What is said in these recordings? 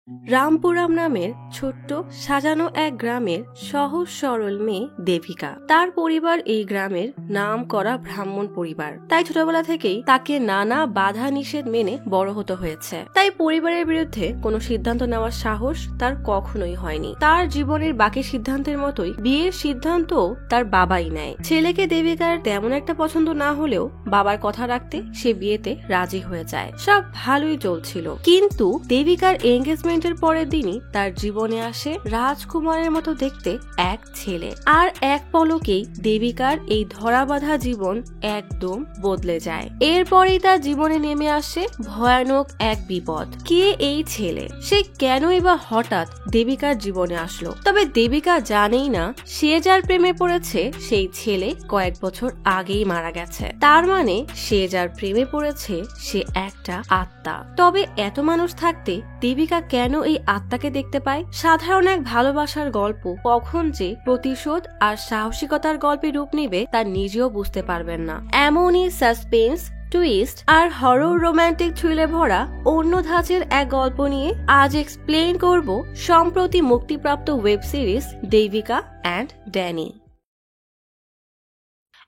রামপুরাম নামের ছোট্ট সাজানো এক গ্রামের সহজ সরল মেয়ে দেবিকা। তার পরিবার এই গ্রামের নাম করা ব্রাহ্মণ পরিবার, তাই ছোটবেলা থেকেই তাকে নানা বাধা নিষেধ মেনে বড় হতে হয়েছে। তাই পরিবারের বিরুদ্ধে কোনো সিদ্ধান্ত নেওয়ার সাহস তার কখনোই হয়নি। তার জীবনের বাকি সিদ্ধান্তের মতোই বিয়ের সিদ্ধান্তও তার বাবাই নেয়। ছেলেকে দেবিকার তেমন একটা পছন্দ না হলেও বাবার কথা রাখতে সে বিয়েতে রাজি হয়ে যায়। সব ভালোই চলছিল, কিন্তু দেবিকার এঙ্গেজমেন্টের পরের দিনই তার জীবনে আসে রাজকুমারের মতো দেখতে এক ছেলে। আর এক পলকেই দেবিকার এই ধরাবাঁধা জীবন একদম বদলে যায়। এরপরেই তার জীবনে নেমে আসে ভয়ানক এক বিপদ। কে এই ছেলে? সে কেনই বা হঠাৎ দেবিকার জীবনে আসলো? তবে দেবিকা জানেই না সে যার প্রেমে পড়েছে সেই ছেলে কয়েক বছর আগেই মারা গেছে। তার মানে সে যার প্রেমে পড়েছে সে একটা আত্মা। তবে এত মানুষ থাকতে দেবিকা কেন এই আত্মাকে দেখতে পায়? সাধারণ এক ভালোবাসার গল্প কখন যে প্রতিশোধ আর সাহসিকতার গল্পে রূপ নেবে তা নিজেও বুঝতে পারবেন না। এমনই সাসপেন্স, টুইস্ট আর হরর রোমান্টিক থ্রিলে ভরা অন্য ধাঁচের এক গল্প নিয়ে আজ এক্সপ্লেইন করব সম্প্রতি মুক্তিপ্রাপ্ত web series Devika and Danny.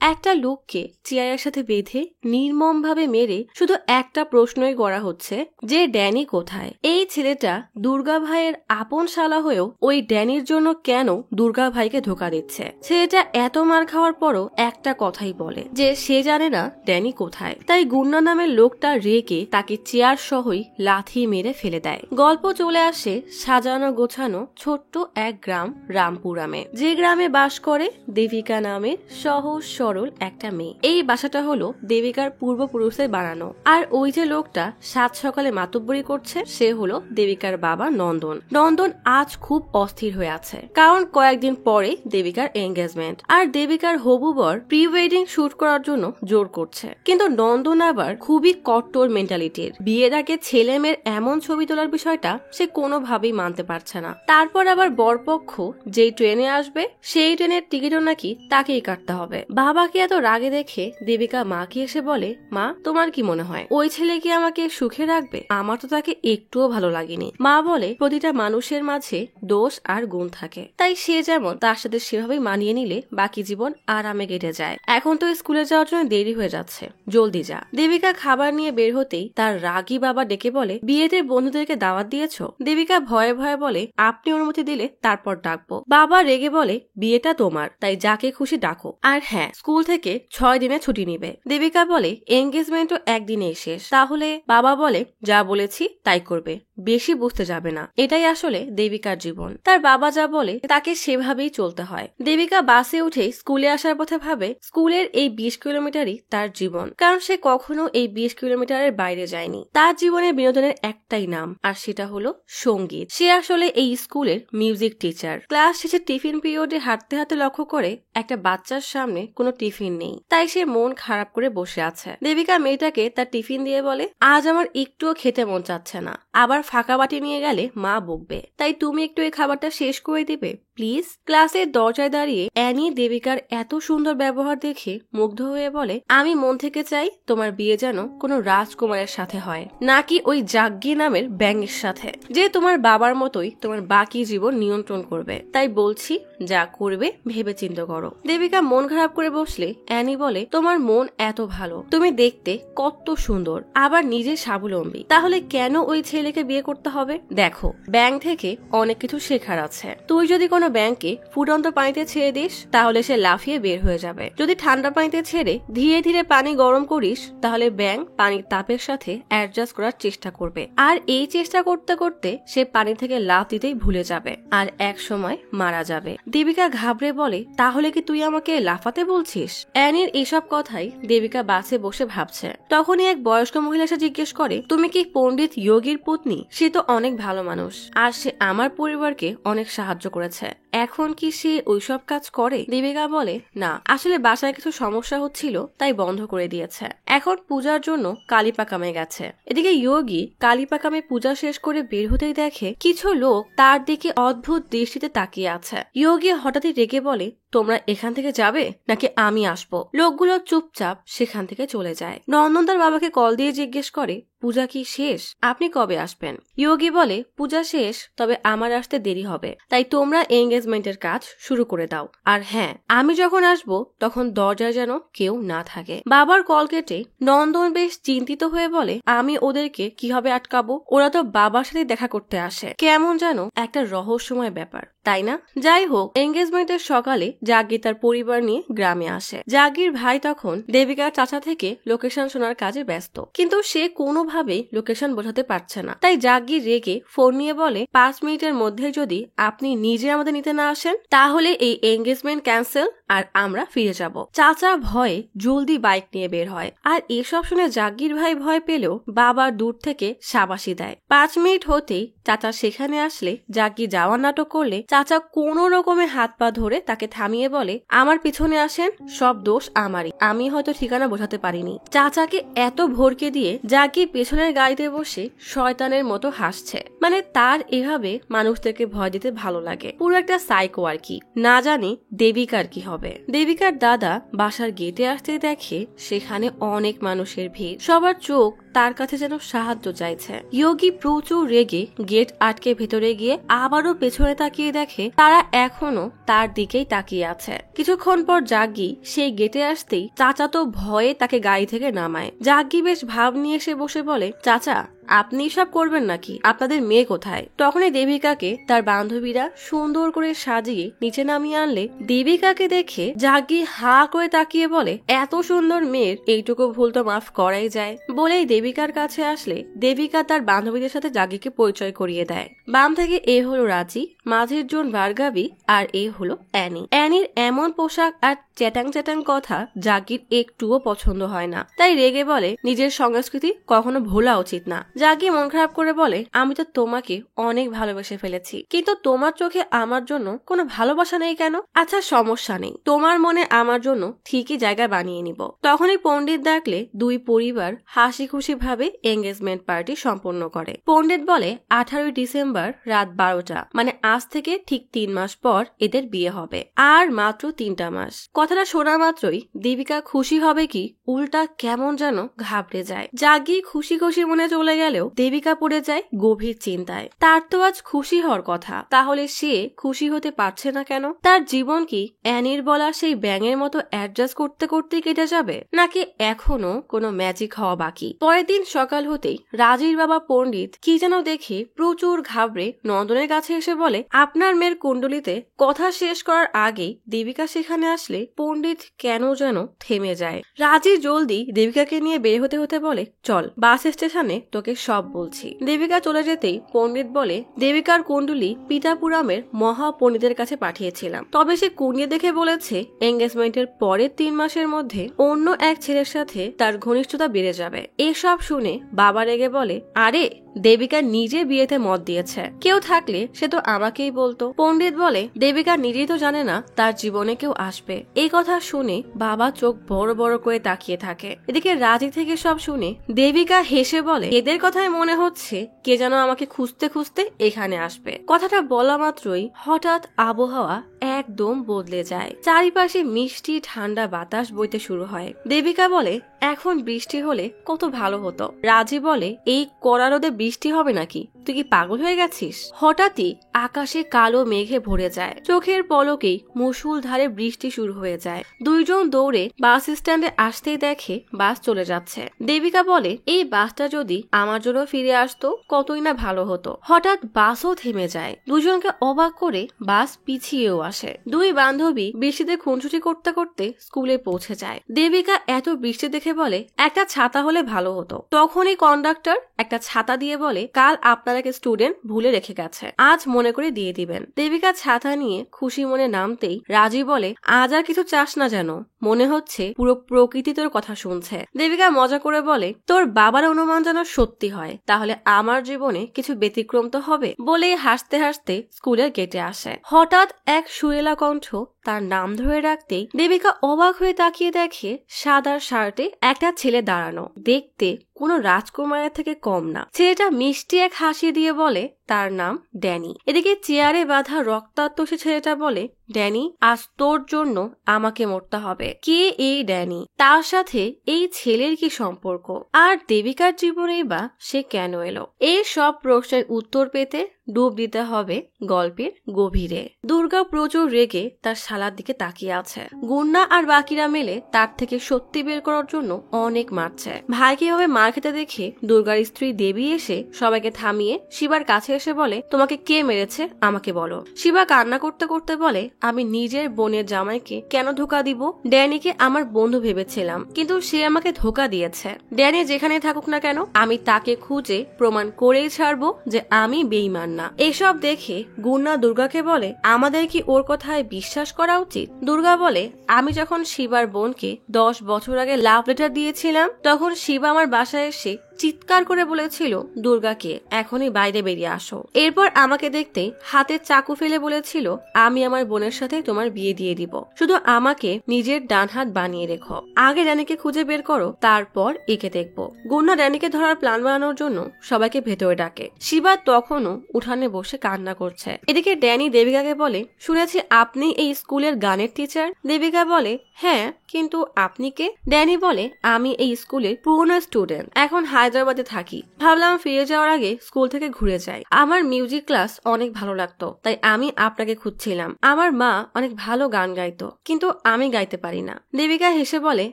একটা লোককে চেয়ারের সাথে বেঁধে নির্মমভাবে মেরে শুধু একটা প্রশ্নই করা হচ্ছে যে ড্যানি কোথায়? এই ছেলেটা দুর্গা ভাইয়ের আপন শালা হয়েও ওই ড্যানির জন্য কেন দুর্গা ভাইকে ধোকা দিচ্ছে? ছেলেটা এত মার খাওয়ার পরও একটা কথাই বলে যে সে জানে না ড্যানি কোথায়। তাই গুন্না নামের লোকটা রেগে তাকে চেয়ার সহই লাথি মেরে ফেলে দেয়। গল্প চলে আসে সাজানো গোছানো ছোট্ট এক গ্রাম রামপুরামে, যে গ্রামে বাস করে দেবিকা নামের সহজ সরল একটা মেয়ে। এই বাসাটা হলো দেবিকার পূর্বপুরুষের বানানো। আর ওই যে লোকটা সাত সকালে মাতব্বরি করছে সে হলো দেবিকার বাবা নন্দন। নন্দন আজ খুব অস্থির হয়ে আছে, কারণ কয়েকদিন পরে দেবিকার এঙ্গেজমেন্ট। আর দেবিকার হবু বর প্রি ওয়েডিং শুট করার জন্য জোর করছে, কিন্তু নন্দন আবার খুবই কট্টর মেন্টালিটির। বিয়ের আগে ছেলে মেয়ের এমন ছবি তোলার বিষয়টা সে কোনোভাবেই মানতে পারছে না। তারপর আবার বরপক্ষ যেই ট্রেনে আসবে সেই ট্রেনের টিকিটও নাকি তাকেই কাটতে হবে। বাবাকে এত রাগে দেখে দেবিকা মাকে এসে বলে, মা তোমার কি মনে হয় ওই ছেলে কি আমাকে সুখে রাখবে? আমার তো তাকে একটুও ভালো লাগেনি। মা বলে প্রতিটা মানুষের মাঝে দোষ আর গুণ থাকে, তাই সে যেমন তার সাথে সেভাবে মানিয়ে নিলে বাকি জীবন আরামে কেটে যায়। এখন তো স্কুলে যাওয়ার জন্য দেরি হয়ে যাচ্ছে, জলদি যা। দেবিকা খাবার নিয়ে বের হতেই তার রাগী বাবা ডেকে বলে, বিয়েতে বন্ধুদেরকে দাওয়াত দিয়েছো? দেবিকা ভয়ে ভয়ে বলে, আপনি অনুমতি দিলে তারপর ডাকবো। বাবা রেগে বলে, বিয়েটা তোমার, তাই যাকে খুশি ডাকো। আর হ্যাঁ, স্কুল থেকে 6 দিনে ছুটি নিবে। দেবিকা বলে, এঙ্গেজমেন্টও একদিনেই শেষ। তাহলে? বাবা বলে, যা বলেছি তাই করবে, বেশি বুঝতে যাবে না। এটাই আসলে দেবিকার জীবন। তার বাবা যা বলে তাকে সেভাবেই চলতে হয়। দেবিকা বাসে উঠে স্কুলে আসার পথে ভাবে স্কুলের এই 20 কিলোমিটারই তার জীবন, কারণ সে কখনো এই 20 কিলোমিটারের বাইরে যায়নি। তার জীবনের বিনোদনের একটাই নাম, আর সেটা হলো সঙ্গীত। সে আসলে এই স্কুলের মিউজিক টিচার। ক্লাস শেষে টিফিন পিরিয়ডে হাঁটতে হাঁটতে লক্ষ্য করে একটা বাচ্চার সামনে কোনো টিফিন নেই, তাই সে মন খারাপ করে বসে আছে। দেবিকা মেয়েটাকে তার টিফিন দিয়ে বলে, আজ আমার একটুও খেতে মন চাচ্ছে না, আবার ফাঁকা বাটি নিয়ে গেলে মা বকবে, তাই তুমি একটু এই খাবারটা শেষ করে দিবে প্লিজ। ক্লাসের দরজায় দাঁড়িয়ে অ্যানি দেবিকার এত সুন্দর ব্যবহার দেখে মুগ্ধ হয়ে বলে, আমি মন থেকে চাই তোমার বিয়ে যেন কোনো রাজকুমারের সাথে হয়, নাকি ওই জাগ্গি নামের ব্যাঙের সাথে, যে তোমার বাবার মতোই তোমার বাকি জীবন নিয়ন্ত্রণ করবে। তাই বলছি যা করবে ভেবে চিন্তা করো। দেবিকা মন খারাপ করে বসলে অ্যানি বলে, তোমার মন এত ভালো, তুমি দেখতে কত সুন্দর, আবার নিজে স্বাবলম্বী, তাহলে কেন ওই ছেলেকে বিয়ে করতে হবে? দেখো, ব্যাঙ থেকে অনেক কিছু শেখার আছে। তুই যদি কোনো ব্যাঙকে ফুটন্ত পানিতে ছেড়ে দিস তাহলে সে লাফিয়ে বের হয়ে যাবে। যদি ঠান্ডা পানিতে ছেড়ে ধীরে ধীরে পানি গরম করিস তাহলে ব্যাঙ পানির তাপের সাথে অ্যাডজাস্ট করার চেষ্টা করবে, আর এই চেষ্টা করতে করতে সে পানি থেকে লাফ দিতেই ভুলে যাবে আর এক সময় মারা যাবে। দেবিকা ঘাবড়ে বলে, তাহলে কি তুই আমাকে লাফাতে বলছিস? অ্যানির এসব কথাই দেবিকা বাসে বসে ভাবছে। তখনই এক বয়স্ক মহিলা এসে জিজ্ঞেস করে, তুমি কি পণ্ডিত যোগীর পত্নী? সে তো অনেক ভালো মানুষ, আর সে আমার পরিবারকে অনেক সাহায্য করেছে। এখন কি সে ওইসব কাজ করে? দেবিকা বলে, না, আসলে বাসায় কিছু সমস্যা হচ্ছিল তাই বন্ধ করে দিয়েছে। এখন পূজার জন্য কালিপাকামে গেছে। এদিকে ইয়োগি কালিপাকামে পূজা শেষ করে বের হতেই দেখে কিছু লোক তার দিকে অদ্ভুত দৃষ্টিতে তাকিয়ে আছে। ইয়োগি হঠাৎই রেগে বলে, তোমরা এখান থেকে যাবে নাকি আমি আসবো? লোকগুলো চুপচাপ সেখান থেকে চলে যায়। নন্দন তার বাবাকে কল দিয়ে জিজ্ঞেস করে, পূজা কি শেষ? আপনি কবে আসবেন? ইয়োগি বলে, পূজা শেষ, তবে আমার আসতে দেরি হবে, তাই তোমরা এঙ্গেজমেন্টের কাজ শুরু করে দাও। আর হ্যাঁ, আমি যখন আসবো তখন দরজায় যেন কেউ না থাকে। বাবার কল কেটে নন্দন বেশ চিন্তিত হয়ে বলে, আমি ওদেরকে কিভাবে আটকাবো? ওরা তো বাবার সাথে দেখা করতে আসে, কেমন যেন একটা রহস্যময় ব্যাপার, তাই না? যাই হোক, এঙ্গেজমেন্টের সকালে জাগি তার পরিবার নিয়ে গ্রামে আসে। জাগির ভাই তখন দেবিকার চাচা থেকে লোকেশন শোনার কাজে ব্যস্ত, কিন্তু সে কোনোভাবেই লোকেশন বোঝাতে পারছে না। তাই জাগি রেগে ফোন নিয়ে বলে, 5 মিনিটের মধ্যে যদি আপনি নিজে আমাদের নিতে না আসেন তাহলে এই এঙ্গেজমেন্ট ক্যান্সেল আর আমরা ফিরে যাব। চাচা ভয়ে জলদি বাইক নিয়ে বের হয়। আর এসব শুনে জাগির ভাই ভয় পেলেও বাবা দূর থেকে শাবাশি দেয়। 5 মিনিট হতেই চাচা সেখানে আসলে জাগি যাওয়ার নাটক করলে চাচা কোনো রকমে হাত পা ধরে তাকে থামিয়ে বলে, আমার পিছনে আসেন, সব দোষ আমারই, আমি হয়তো ঠিকানা বোঝাতে পারিনি। চাচাকে এত ভরকে দিয়ে জাগি পেছনের গাড়িতে বসে শয়তানের মতো হাসছে। মানে তার এভাবে মানুষদেরকে ভয় দিতে ভালো লাগে। পুরো একটা সাইকো আর কি। না জানি দেবিকার কি হবে। দেবিকার দাদা বাসার গেটে আসতে দেখে সেখানে অনেক মানুষের ভিড়, সবার চোখ তার কাছে যেন সাহায্য চাইছে। ইয়োগি প্রচুর রেগে গেট আটকে ভেতরে গিয়ে আবারও পেছনে তাকিয়ে দেখে তারা এখনো তার দিকেই তাকিয়ে আছে। কিছুক্ষণ পর জাগি সেই গেটে আসতেই চাচা তো ভয়ে তাকে গাড়ি থেকে নামায়। জাগি বেশ ভাব নিয়ে এসে বসে বলে, চাচা আপনি সব করবেন নাকি? আপনাদের মেয়ে কোথায়? তখনই দেবিকাকে তার বান্ধবীরা সুন্দর করে সাজিয়ে নিচে নামিয়ে আনলে দেবিকাকে দেখে জাগি হা করে তাকিয়ে বলে, এত সুন্দর মেয়ের এইটুকু ভুল তো মাফ করাই যায়। বলেই দেবিকার কাছে আসলে দেবিকা তার বান্ধবীদের সাথে জাগিকে পরিচয় করিয়ে দেয়। বাম থেকে এ হলো রাজি, মাঝের জন ভার্গাবী, আর এ হলো অ্যানি। অ্যানির এমন পোশাক আর চ্যাটাং চ্যাটাং কথা জাগির একটুও পছন্দ হয় না, তাই রেগে বলে, নিজের সংস্কৃতি কখনো ভোলা উচিত না। জাগি মন খারাপ করে বলে, আমি তো তোমাকে অনেক ভালোবেসে ফেলেছি, কিন্তু তোমার চোখে আমার জন্য কোনো ভালোবাসা নেই কেন? আচ্ছা সমস্যা নেই, তোমার মনে আমার জন্য ঠিকই জায়গা বানিয়ে নিব। তখনই পণ্ডিত ডাকলে দুই পরিবার হাসি খুশি ভাবে এঙ্গেজমেন্ট পার্টি সম্পন্ন করে। পণ্ডিত বলে 18 ডিসেম্বর রাত 12টা, মানে আজ থেকে ঠিক 3 মাস পর এদের বিয়ে হবে, আর মাত্র 3টা মাস। কথাটা শোনা মাত্রই দেবিকা খুশি হবে কি উল্টা কেমন যেন ঘাবড়ে যায়। জাগি খুশি খুশি মনে চলে গেলেও দেবিকা পড়ে যায় গভীর চিন্তায়। তার তো আজ খুশি হওয়ার কথা, তাহলে সে খুশি হতে পারছে না কেন? তার জীবন কি অ্যানির বলা সেই ব্যাঙের মতো অ্যাডজাস্ট করতে করতে কেটে যাবে, নাকি এখনো কোনো ম্যাজিক হওয়া বাকি? পরের দিন সকাল হতেই রাজির বাবা পণ্ডিত কি যেন দেখে প্রচুর ঘাবড়ে নন্দনের কাছে এসে বলে, আপনার মেয়ের কুণ্ডলিতে কথা শেষ করার আগেই দেবিকা সেখানে আসলে পণ্ডিত কেন যেন থেমে যায়। রাজি জলদি দেবিকাকে নিয়ে বের হতে হতে বলে, চল বাস স্টেশনে তোকে সব বলছি। দেবিকা চলে যেতেই পণ্ডিত বলে, দেবিকার কুণ্ডলী পিতাপুরামের মহা পণ্ডিতের কাছে পাঠিয়েছিলাম, তবে সে কুণ্ডলি দেখে বলেছে এঙ্গেজমেন্টের পরের 3 মাসের মধ্যে অন্য এক ছেলের সাথে তার ঘনিষ্ঠতা বেড়ে যাবে। এসব শুনে বাবা রেগে বলে, আরে দেবিকা নিজে বিয়েতে মত দিয়েছে, কেউ থাকলে সে তো আমাকেই বলতো। পণ্ডিত বলে, দেবিকা নিজেই তো জানে না তার জীবনে কেউ আসবে। এই কথা শুনে বাবা চোখ বড় বড় করে তাকিয়ে থাকে। এদিকে রাজি থেকে সব শুনে দেবিকা হেসে বলে, এদের কথায় মনে হচ্ছে কে যেন আমাকে খুঁজতে খুঁজতে এখানে আসবে। কথাটা বলা মাত্রই হঠাৎ আবহাওয়া একদম বদলে যায়। চারিপাশে মিষ্টি ঠান্ডা বাতাস বইতে শুরু হয়। দেবিকা বলে, এখন বৃষ্টি হলে কত ভালো হতো। রাজি বলে, এই কড়া রোদে বৃষ্টি হবে নাকি? তুই কি পাগল হয়ে গেছিস? হঠাৎই আকাশে কালো মেঘে ভরে যায়। চোখের পলকেই মুষলধারে বৃষ্টি শুরু হয়ে যায়। দুইজন দৌড়ে বাস স্ট্যান্ডে আসতেই দেখে বাস চলে যাচ্ছে। দেবিকা বলে, এই বাসটা যদি আমার জন্য ফিরে আসতো কতই না ভালো হতো। হঠাৎ বাসও থেমে যায়। দুজনকে অবাক করে বাস পিছিয়েও আসে। দুই বান্ধবী বৃষ্টিতে খুনসুটি করতে করতে স্কুলে পৌঁছে যায়। দেবিকা এত বৃষ্টি দেখে বলে, একটা ছাতা হলে ভালো হতো। তখনই কন্ডাক্টর একটা ছাতা দিয়ে বলে, কাল আপনারা এক স্টুডেন্ট ভুলে রেখে গেছে, আজ মনে করে দিয়ে দিবেন। দেবিকা ছাতা নিয়ে খুশি মনে নামতেই রাজি বলে, আজ আর কিছু চাস না যেন, মনে হচ্ছে পুরো প্রকৃতি তোর কথা শুনছে। দেবিকা মজা করে বলে, তোর বাবার অনুমান যেন সত্যি হয়, তাহলে আমার জীবনে কিছু ব্যতিক্রম তো হবে। বলেই হাসতে হাসতে স্কুলের গেটে আসে। হঠাৎ এক সুরেলা কণ্ঠ তার নাম ধরে রাখতেই দেবিকা অবাক হয়ে তাকিয়ে দেখে সাদা শার্টে একটা ছেলে দাঁড়ানো, দেখতে কোনো রাজকুমারের থেকে কম না। ছেলেটা মিষ্টি এক হাসি দিয়ে বলে তার নাম ড্যানি। এদিকে চেয়ারে বাঁধা রক্তাক্ত সে ছেলেটা বলে, ড্যানি, আজ তোর জন্য আমাকে মরতে হবে। কে এই ড্যানি? তার সাথে এই ছেলের কি সম্পর্ক? আর দেবিকার জীবনেই বা সে কেন এলো? এই সব প্রশ্নের উত্তর পেতে ডুব দিতে হবে গল্পের গভীরে। দুর্গা প্রচুর রেগে তার শালার দিকে তাকিয়ে আছে। গুন্না আর বাকিরা মিলে তার থেকে সত্যি বের করার জন্য অনেক মারছে। ভাইকে এভাবে মার খেতে দেখে দুর্গার স্ত্রী দেবী এসে সবাইকে থামিয়ে শিবার কাছে এসে বলে, তোমাকে কে মেরেছে আমাকে বলো। শিবা কান্না করতে করতে বলে, আমি নিজের বোনের জামাইকে কেন ধোকা দিব? ড্যানিকে আমার বন্ধু ভেবেছিলাম, কিন্তু সে আমাকে ধোকা দিয়েছে। ড্যানি যেখানে থাকুক না কেন, আমি তাকে খুঁজে প্রমাণ করেই ছাড়বো যে আমি বেঈমান না। এসব দেখে গুন্না দুর্গাকে বলে, আমাদের কি ওর কথায় বিশ্বাস করা উচিত? দুর্গা বলে, আমি যখন শিবার বোনকে 10 বছর আগে লাভ লেটার দিয়েছিলাম, তখন শিবা আমার বাসায় এসে চিৎকার করে বলেছিল দুর্গাকে এখনই বাইরে বেরিয়ে আসো। এরপর আমাকে দেখতে হাতে চাকু ফেলে বলেছিল, আমি আমার বোনের সাথে তোমার বিয়ে দিয়ে দিব, শুধু আমাকে নিজের ডান হাত বানিয়ে রেখো। আগে ড্যানিকে খুঁজে বের করো, তারপর একে দেখবো। গুন্না ড্যানিকে ধরার প্ল্যান বানানোর জন্য সবাইকে ভেতরে ডাকে। শিবা তখনও উঠানে বসে কান্না করছে। এদিকে ড্যানি দেবিকাকে বলে, শুনেছি আপনি এই স্কুলের গানের টিচার। দেবিকা বলে, হ্যাঁ, কিন্তু আপনি কে? ড্যানি বলে, আমি এই স্কুলের পুরনো স্টুডেন্ট, এখন হায়দ্রাবাদে থাকি। ভাবলাম ফিরে যাওয়ার আগে স্কুল থেকে ঘুরে যাই। আমার মিউজিক ক্লাস অনেক ভালো লাগতো, তাই আমি আপনাকে খুঁজছিলাম। আমার মা অনেক ভালো গান গাইতো, কিন্তু আমি গাইতে পারি না। দেবিকা হেসে বলে,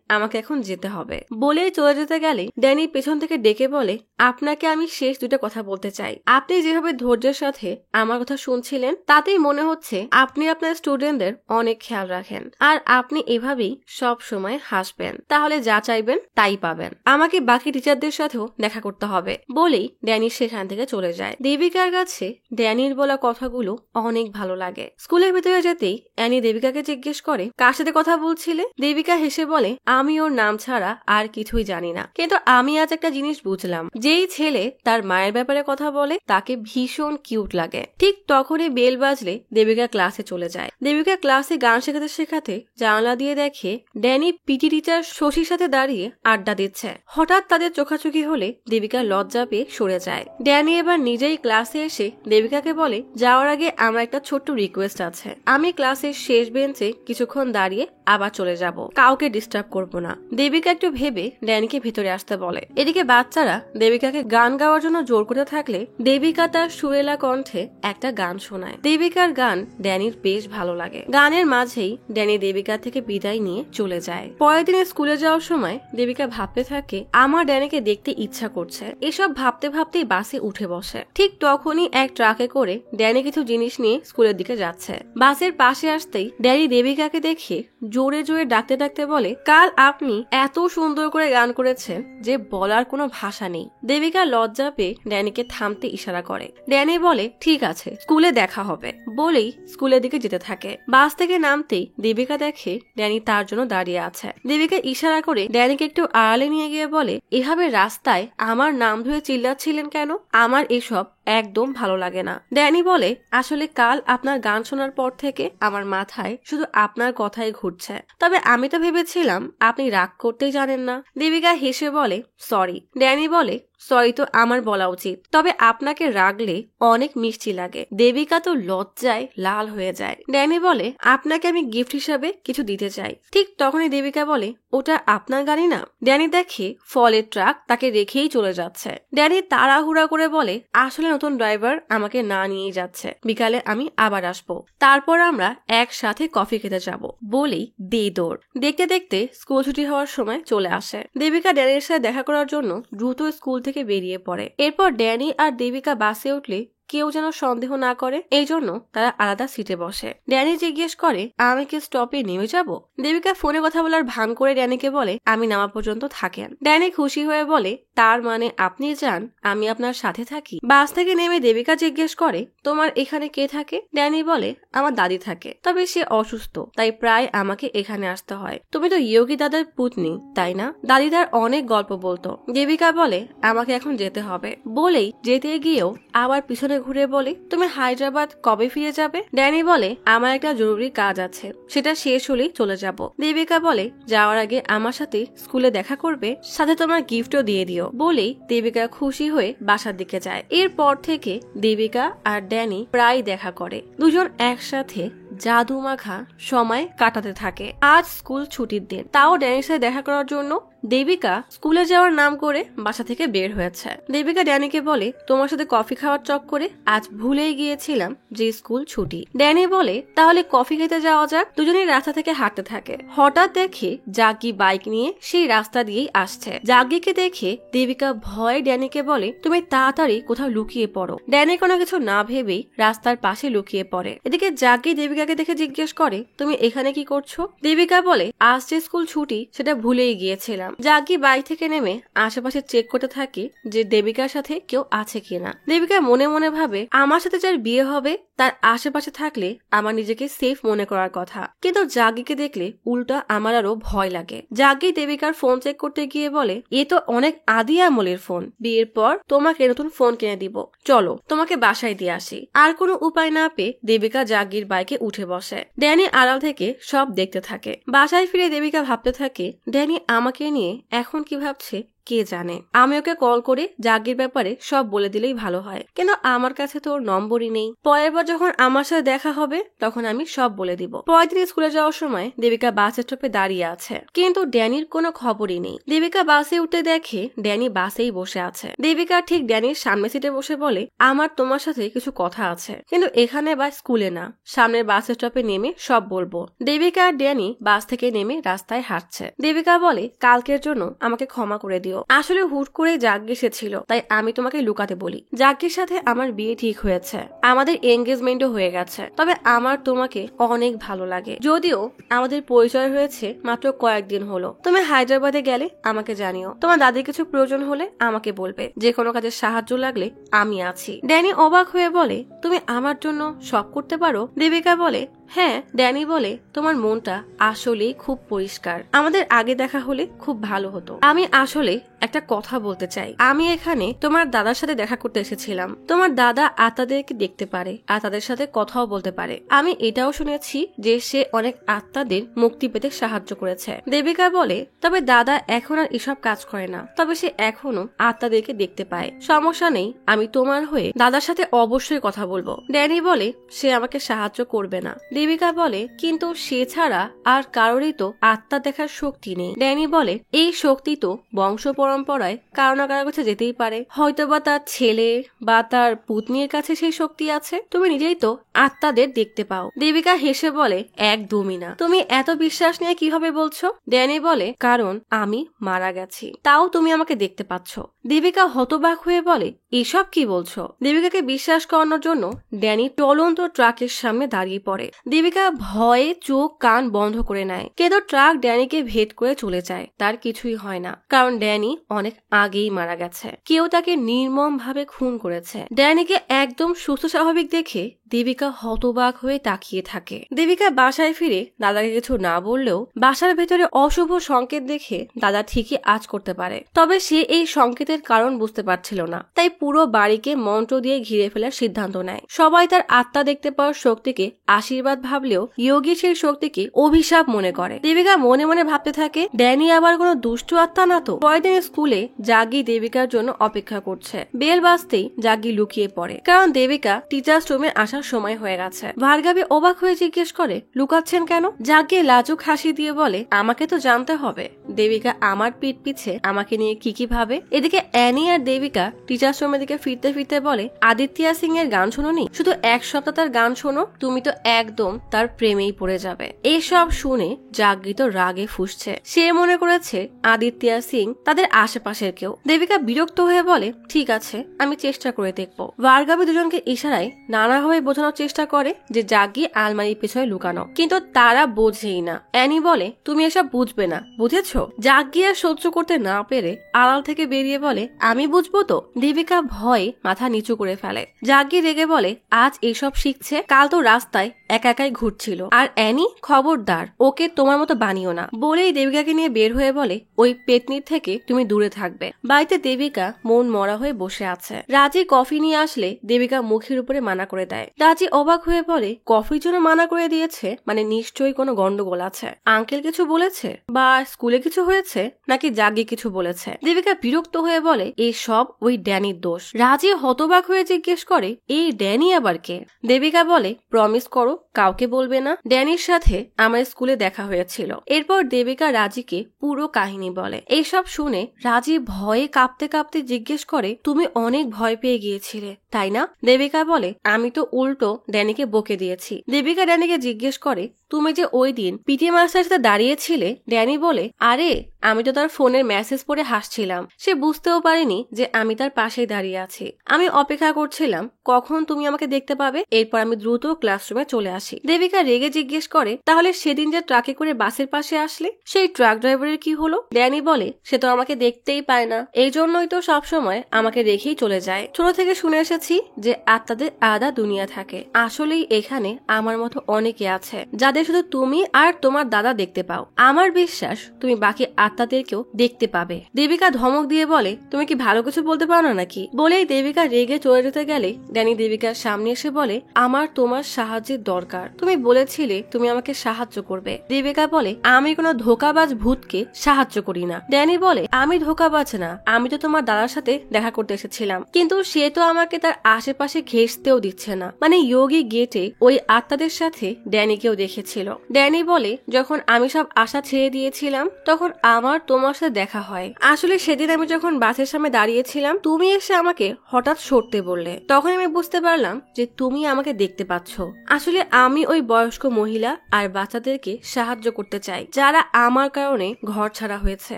আমাকে এখন যেতে হবে। বলেই চলে যেতে গেলে ড্যানি পেছন থেকে ডেকে বলে, আপনাকে আমি শেষ দুটো কথা বলতে চাই। আপনি যেভাবে ধৈর্যের সাথে আমার কথা শুনছিলেন, তাতেই মনে হচ্ছে আপনি আপনার স্টুডেন্টদের অনেক খেয়াল রাখেন, আর আপনি এভাবেই সব সময় হাসবেন। তাহলে যা চাইবেন তাই পাবেন। আমাকে বাকি টিচারদের সাথেও দেখা করতে হবে। বলেই ড্যানি সেখান থেকে চলে যায়। দেবিকার কাছে ড্যানির বলা কথাগুলো অনেক ভালো লাগে। স্কুলের ভেতরে যেতেই অ্যানি দেবিকাকে জিজ্ঞেস করে, কার সাথে কথা বলছিলে? দেবিকা হেসে বলে, আমি ওর নাম ছাড়া আর কিছুই জানি না, কিন্তু আমি আজ একটা জিনিস বুঝলাম, যেই ছেলে তার মায়ের ব্যাপারে কথা বলে তাকে ভীষণ কিউট লাগে। ঠিক তখনই বেল বাজলে দেবিকা ক্লাসে চলে যায়। দেবিকা ক্লাসে গান শেখাতে শেখাতে জানলা দিয়ে দেখে ড্যানি পিটি টিচার শশীর সাথে দাঁড়িয়ে আড্ডা দিচ্ছে। হঠাৎ তাদের চোখাচোখি হলে দেবিকা লজ্জা পেয়ে সরে যায়। ড্যানি এবার নিজেই ক্লাসে এসে দেবিকাকে বলে, যাওয়ার আগে আমার একটা ছোট্ট রিকোয়েস্ট আছে। আমি ক্লাসের শেষ বেঞ্চে কিছুক্ষণ দাঁড়িয়ে আবার চলে যাব, কাউকে ডিস্টার্ব করব না। দেবিকা একটু ভেবে ড্যানিকে ভেতরে আসতে বলে। এদিকে বাচ্চারা দেবিকাকে গান গাওয়ার জন্য জোর করতে থাকলে দেবিকা তার সুরেলা কণ্ঠে একটা গান শোনায়। দেবিকার গান ড্যানির বেশ ভালো লাগে। গানের মাঝেই ড্যানি দেবিকা থেকে বিদায় নিয়ে চলে যায়। পরের দিনে স্কুলে যাওয়ার সময় দেবিকা ভাবতে থাকে, আমার ড্যানিকে দেখতে ইচ্ছা করছে। এসব ভাবতে ভাবতেই বাসে উঠে বসে। ঠিক তখনই এক ট্রাকে করে ড্যানি কিছু জিনিস নিয়ে স্কুলের দিকে যাচ্ছে। বাসের পাশে আসতেই ড্যানি দেবিকাকে দেখে জোরে জোরে ডাকতে ডাকতে বলে, কাল আপনি এত সুন্দর করে গান করেছেন যে বলার কোনো ভাষা নেই। দেবিকা লজ্জা পেয়ে ড্যানিকে থামতে ইশারা করে। ড্যানি বলে, ঠিক আছে, স্কুলে দেখা হবে। বলেই স্কুলের দিকে যেতে থাকে। বাস থেকে নামতেই দেবিকা দেখে ড্যানি তার জন্য দাঁড়িয়ে আছে। দেবিকা ইশারা করে ড্যানিকে একটু আড়ালে নিয়ে গিয়ে বলে, এভাবে রাস্তায় আমার নাম ধরে চিল্লাচ্ছিলেন কেন? আমার এসব একদম ভালো লাগে না। ড্যানি বলে, আসলে কাল আপনার গান শোনার পর থেকে আমার মাথায় শুধু আপনার কথাই ঘুরছে। তবে আমি তো ভেবেছিলাম আপনি রাগ করতেই জানেন না। দেবিকা হেসে বলে, সরি। ড্যানি বলে, সরি তো আমার বলা উচিত, তবে আপনাকে রাগলে অনেক মিষ্টি লাগে। দেবিকা তো লজ্জায় লাল হয়ে যায়। ড্যানি বলে, আপনাকে আমি গিফট হিসাবে কিছু দিতে চাই। ঠিক তখনই দেবিকা বলে, ওটা আপনার গাড়ি না? ড্যানি দেখে ফলের ট্রাক তাকে রেখেই চলে যাচ্ছে। ড্যানি তাড়াহুড়া করে বলে, আসলে নতুন ড্রাইভার আমাকে না নিয়ে যাচ্ছে, বিকালে আমি আবার আসবো, তারপর আমরা একসাথে কফি খেতে যাব। বলেই দে দৌড়। দেখতে দেখতে স্কুল ছুটি হওয়ার সময় চলে আসে। দেবিকা ড্যানির সাথে দেখা করার জন্য দ্রুত স্কুল থেকে বেরিয়ে পড়ে। এরপর ড্যানি আর দেবিকা বাসে উঠলে কেউ যেন সন্দেহ না করে, এই জন্য তারা আলাদা সিটে বসে। ড্যানি জিজ্ঞেস করে, আমি কি স্টপে নেমে যাব? দেবিকা ফোনে কথা বলার ভান করে ড্যানিকে বলে, আমি নামা পর্যন্ত থাকেন। ড্যানি খুশি হয়ে বলে, তার মানে আপনি যান, আমি আপনার সাথে থাকি। বাস থেকে নেমে দেবিকা জিজ্ঞেস করে, তোমার এখানে কে থাকে? ড্যানি বলে, আমার দাদি থাকে, তবে সে অসুস্থ, তাই প্রায় আমাকে এখানে আসতে হয়। তুমি তো ইয়োগী দাদার পুতনি, তাই না? দাদিদার অনেক গল্প বলতো। দেবিকা বলে, আমাকে এখন যেতে হবে। বলেই যেতে গিয়েও আবার পিছনে ঘুরে বলে, তুমি হায়দ্রাবাদ কবে ফিরে যাবে? ড্যানি বলে, আমার একটা জরুরি কাজ আছে, সেটা শেষ হলেই চলে যাব। দেবিকা বলে, যাওয়ার আগে আমার সাথে স্কুলে দেখা করবে, সাথে তোমার গিফটও দিয়ে দিও। বলেই দেবিকা খুশি হয়ে বাসার দিকে যায়। এরপর থেকে দেবিকা আর ড্যানি প্রায় দেখা করে। দুজন একসাথে জাদু মাখা সময় কাটাতে থাকে। আজ স্কুল ছুটির দিন, তাও ড্যানির সাথে দেখা করার জন্য দেবিকা স্কুলে যাওয়ার নাম করে বাসা থেকে বের হয়েছে। দেবিকা ড্যানিকে বলে, তোমার সাথে কফি খাওয়ার চক্করে আজ ভুলেই গিয়েছিলাম যে স্কুল ছুটি। ড্যানি বলে, তাহলে কফি খেতে যাওয়া যাক। দুজনেই রাস্তা থেকে হাঁটতে থাকে। হঠাৎ দেখে জাগি বাইক নিয়ে সেই রাস্তা দিয়েই আসছে। জাগিকে দেখে দেবিকা ভয়ে ড্যানিকে বলে, তুমি তাড়াতাড়ি কোথাও লুকিয়ে পড়ো। ড্যানি কোনো কিছু না ভেবেই রাস্তার পাশে লুকিয়ে পড়ে। এদিকে জাগি দেবিকাকে দেখে জিজ্ঞেস করে, তুমি এখানে কি করছো? দেবিকা বলে, আজ যে স্কুল ছুটি সেটা ভুলেই গিয়েছিলাম। জাগি বাইক থেকে নেমে আশেপাশে চেক করতে থাকে যে দেবিকার সাথে কেউ আছে কিনা। দেবিকা মনে মনে ভাবে, আমার সাথে যার বিয়ে হবে তার আশেপাশে থাকলে আমার নিজেকে সেফ মনে করার কথা, কিন্তু জাগিকে দেখলে উল্টা আমার আরো ভয় লাগে। জাগি দেবিকার ফোন চেক করতে গিয়ে বলে, এ তো অনেক আদি আমলের ফোন, বিয়ের পর তোমাকে নতুন ফোন কিনে দিব, চলো তোমাকে বাসায় দিয়ে আসি। আর কোনো উপায় না পেয়ে দেবিকা জাগির বাইকে উঠে বসে। ড্যানি আড়াল থেকে সব দেখতে থাকে। বাসায় ফিরে দেবিকা ভাবতে থাকে, ড্যানি আমাকে নিয়ে এখন কি ভাবছে কে জানে। আমি ওকে কল করে জাগির ব্যাপারে সব বলে দিলেই ভালো হয়, কিন্তু আমার কাছে তো ওর নম্বরই নেই। পরের বার যখন আমার সাথে দেখা হবে তখন আমি সব বলে দিব। পরের দিন স্কুলে যাওয়ার সময় দেবিকা বাস স্টপে দাঁড়িয়ে আছে, কিন্তু ড্যানির কোনো খবরই নেই। দেবিকা বাসে উঠতে দেখে ড্যানি বাসেই বসে আছে। দেবিকা ঠিক ড্যানির সামনে সিটে বসে বলে, আমার তোমার সাথে কিছু কথা আছে, কিন্তু এখানে বা স্কুলে না, সামনের বাস স্টপে নেমে সব বলবো। দেবিকা আর ড্যানি বাস থেকে নেমে রাস্তায় হাঁটছে। দেবিকা বলে, কালকের জন্য আমাকে ক্ষমা করে দিও, আসলে হুট করে জাগ্গি এসেছিল, তাই আমি তোমাকে লুকাতে বলি। জাগ্গির সাথে আমার বিয়ে ঠিক হয়েছে, আমাদের এনগেজমেন্টও হয়ে গেছে, তবে আমার তোমাকে অনেক ভালো লাগে। যদিও আমাদের পরিচয় হয়েছে মাত্র কয়েকদিন হলো। তুমি হায়দ্রাবাদে গেলে আমাকে জানিও, তোমার দাদির কিছু প্রয়োজন হলে আমাকে বলবে, যে কোনো কাজের সাহায্য লাগলে আমি আছি। ড্যানি অবাক হয়ে বলে, তুমি আমার জন্য সব করতে পারো? দেবিকা বলে, হ্যাঁ। ড্যানি বলে, তোমার মনটা আসলেই খুব পরিষ্কার, আমাদের আগে দেখা হলে খুব ভালো হতো। আমি আসলে একটা কথা বলতে চাই, আমি এখানে তোমার দাদার সাথে দেখা করতে এসেছিলাম। তোমার দাদা আত্মাদেরকে দেখতে পারে আর তাদের সাথে কথাও বলতে পারে। আমি এটাও শুনেছি যে সে অনেক আত্মাদের মুক্তি পেতে সাহায্য করেছে। দেবিকা বলে, তবে দাদা এখন আর এসব কাজ করে না, তবে সে এখনো আত্মাদেরকে দেখতে পায়। সমস্যা নেই, আমি তোমার হয়ে দাদার সাথে অবশ্যই কথা বলবো। ড্যানি বলে, সে আমাকে সাহায্য করবে না। দেবিকা বলে, কিন্তু সে ছাড়া আর কারোরই তো আত্মা দেখার শক্তি নেই। ড্যানি বলে, এই শক্তি তো বংশ পরম্পরায় কারো না কারোর কাছে যেতেই পারে, হয়তোবা তার ছেলে বা তার পুতনির কাছে সেই শক্তি আছে। তুমি নিজেই তো আত্মাদের দেখতে পাও। দেবিকা হেসে বলে, একদমই না, তুমি এত বিশ্বাস নিয়ে কিভাবে বলছো? ড্যানি বলে, কারণ আমি মারা গেছি, তাও তুমি আমাকে দেখতে পাচ্ছ। দেবিকা হতবাক হয়ে বলে, এসব কি বলছো? দেবিকাকে বিশ্বাস করানোর জন্য ড্যানি চলন্ত ট্রাকের সামনে দাঁড়িয়ে পড়ে। দেবিকা ভয়ে চোখ কান বন্ধ করে নেয়, কিন্তু ট্রাক ড্যানিকে ভেদ করে চলে যায়। তার কিছুই হয় না, কারণ ড্যানি অনেক আগেই মারা গেছে, কেউ তাকে নির্মম ভাবে খুন করেছে। ড্যানিকে একদম সুস্থ স্বাভাবিক দেখে দেবিকা হতবাক হয়ে তাকিয়ে থাকে। দেবিকা বাসায় ফিরে দাদাকে কিছু না বললেও বাসার ভেতরে অশুভ সংকেত দেখে দাদা ঠিকই আজ করতে পারে, তবে সে এই সংকেতের কারণ বুঝতে পারছিল না, তাই পুরো বাড়িকে মন্ত্র দিয়ে ঘিরে ফেলার সিদ্ধান্ত নেয়। সবাই তার আত্মা দেখতে পাওয়ার শক্তিকে আশীর্বাদ ভাবলেও ইয়োগী সেই শক্তিকে অভিশাপ মনে করে। দেবিকা মনে মনে ভাবতে থাকে, ড্যানি আবার কোনো দুষ্টু আত্মা না তো? পরের দিন স্কুলে জাগি দেবিকার জন্য অপেক্ষা করছে। বেল বাজতেই জাগি লুকিয়ে পড়ে, কারণ দেবিকা টিচার্স রুমে আসার সময় হয়ে গেছে। ভার্গাবী অবাক হয়ে জিজ্ঞেস করে, লুকাচ্ছেন কেন? জাগি লাজুক হাসি দিয়ে বলে, আমাকে তো জানতে হবে দেবিকা আমার পিঠ পিছে আমাকে নিয়ে কি কি ভাবে। এদিকে অ্যানি আর দেবিকা টিচার্স রুমে রুমের দিকে ফিরতে ফিরতে বলে, আদিত্য সিং এর গান শোনোনি? শুধু এক সপ্তাহ তার গান শোনো, তুমি তো একদম তার প্রেমেই পড়ে যাবে। এইসব শুনে জাগ্গি তো রাগে ফুঁসছে। সে মনে করেছে আদিত্য সিং তাদের আশেপাশের কেউ। দেবিকা বিরক্ত হয়ে বলে, ঠিক আছে, আমি চেষ্টা করে দেখবো। ভার্গবী দুজনকে ইশারায় নানাভাবে বোঝানোর চেষ্টা করে যে জাগ্গি আলমারির পেছনে লুকানো, কিন্তু তারা বোঝেই না। অ্যানি বলে, তুমি এসব বুঝবে না, বুঝেছো? জাগ্গি আর সহ্য করতে না পেরে আড়াল থেকে বেরিয়ে বলে, আমি বুঝবো তো। দেবিকা ভয়ে মাথা নিচু করে ফেলে। জাগ্গি রেগে বলে, আজ এইসব শিখছে, কাল তো রাস্তায় একা একাই ঘুরছিল। আর অ্যানি, খবরদার ওকে তোমার মতো বানিও না। বলেই দেবিকাকে নিয়ে বের হয়ে বলে, ওই পেতনির থেকে তুমি দূরে থাকবে। বাড়িতে দেবিকা মন মরা হয়ে বসে আছে। রাজি কফি নিয়ে আসলে দেবিকা মুখের উপরে মানা করে দেয়। রাজি অবাক হয়ে বলে, কফির জন্য মানা করে দিয়েছে মানে নিশ্চয়ই কোনো গন্ডগোল আছে। আঙ্কেল কিছু বলেছে বা স্কুলে কিছু হয়েছে নাকি জাগ্গি কিছু বলেছে? দেবিকা বিরক্ত হয়ে বলে, এই সব ওই ড্যানির দোষ। রাজি হতবাক হয়ে জিজ্ঞেস করে, এই ড্যানি আবার কে? দেবিকা বলে, প্রমিস করো কাউকে বলবে না। ড্যানির সাথে আমার স্কুলে দেখা হয়েছিল। এরপর দেবিকা রাজিকে পুরো কাহিনী বলে। এইসব শুনে রাজি ভয়ে কাঁপতে কাঁপতে জিজ্ঞেস করে, তুমি অনেক ভয় পেয়ে গিয়েছিলে তাই না? দেবিকা বলে, আমি তো উল্টো ড্যানিকে বকে দিয়েছি। দেবিকা ড্যানিকে জিজ্ঞেস করে, তুমি যে ওই দিন পিটি মাস্টারের সাথে দাঁড়িয়েছিলে? ড্যানি বলে, আরে আমি তো তার ফোনের মেসেজ পড়ে হাসছিলাম। সে বুঝতেও পারেনি যে আমি তার পাশেই দাঁড়িয়ে আছি। আমি অপেক্ষা করছিলাম কখন তুমি আমাকে দেখতে পাবে। এরপর আমি দ্রুত ক্লাসরুমে চলে আসি। দেবিকা রেগে জিজ্ঞেস করে, তাহলে সেদিন যে ট্রাকে করে বাসের পাশে আসলে সেই ট্রাক ড্রাইভারের কি হলো? ড্যানি বলে, সে তো আমাকে দেখতেই পায় না, এই জন্যই তো সবসময় আমাকে রেখেই চলে যায়। ছোট থেকে শুনে এসেছি যে আত্মাদের আলাদা দুনিয়া থাকে। আসলেই এখানে আমার মতো অনেকে আছে যাদের শুধু তুমি আর তোমার দাদা দেখতে পাও। আমার বিশ্বাস তুমি বাকি আত্মাদেরকেও দেখতে পাবে। দেবিকা ধমক দিয়ে বলে, তুমি কি ভালো কিছু বলতে পারো না নাকি? বলেই দেবিকা রেগে চলে যেতে গেলে ড্যানি দেবিকার সামনে এসে বলে, আমার তোমার সাহায্যের দরকার। তুমি বলেছিলে তুমি আমাকে সাহায্য করবে। দেবিকা বলে, আমি কোনো ধোকাবাজ ভূতকে সাহায্য করি না। ড্যানি বলে, আমি ধোকাবাজ না, আমি তো তোমার দাদার সাথে দেখা করতে এসেছিলাম, কিন্তু সে তো আমাকে তার আশেপাশে ঘেঁষতেও দিচ্ছে না। মানে যোগী গেটে ওই আত্মাদের সাথে ড্যানিকেও দেখেছিল। ড্যানি বলে, যখন আমি সব আশা ছেড়ে দিয়েছিলাম তখন আমার তোমার সাথে দেখা হয়। আসলে সেদিন আমি যখন বাসের সামনে দাঁড়িয়েছিলাম তুমি এসে আমাকে হঠাৎ সরতে বললে। তখন আমি বুঝতে পারলাম যে তুমি আমাকে দেখতে পাচ্ছ। আসলে আমি ওই বয়স্ক মহিলা আর বাচ্চাদেরকে সাহায্য করতে চাই যারা আমার কারণে ঘর ছাড়া হয়েছে।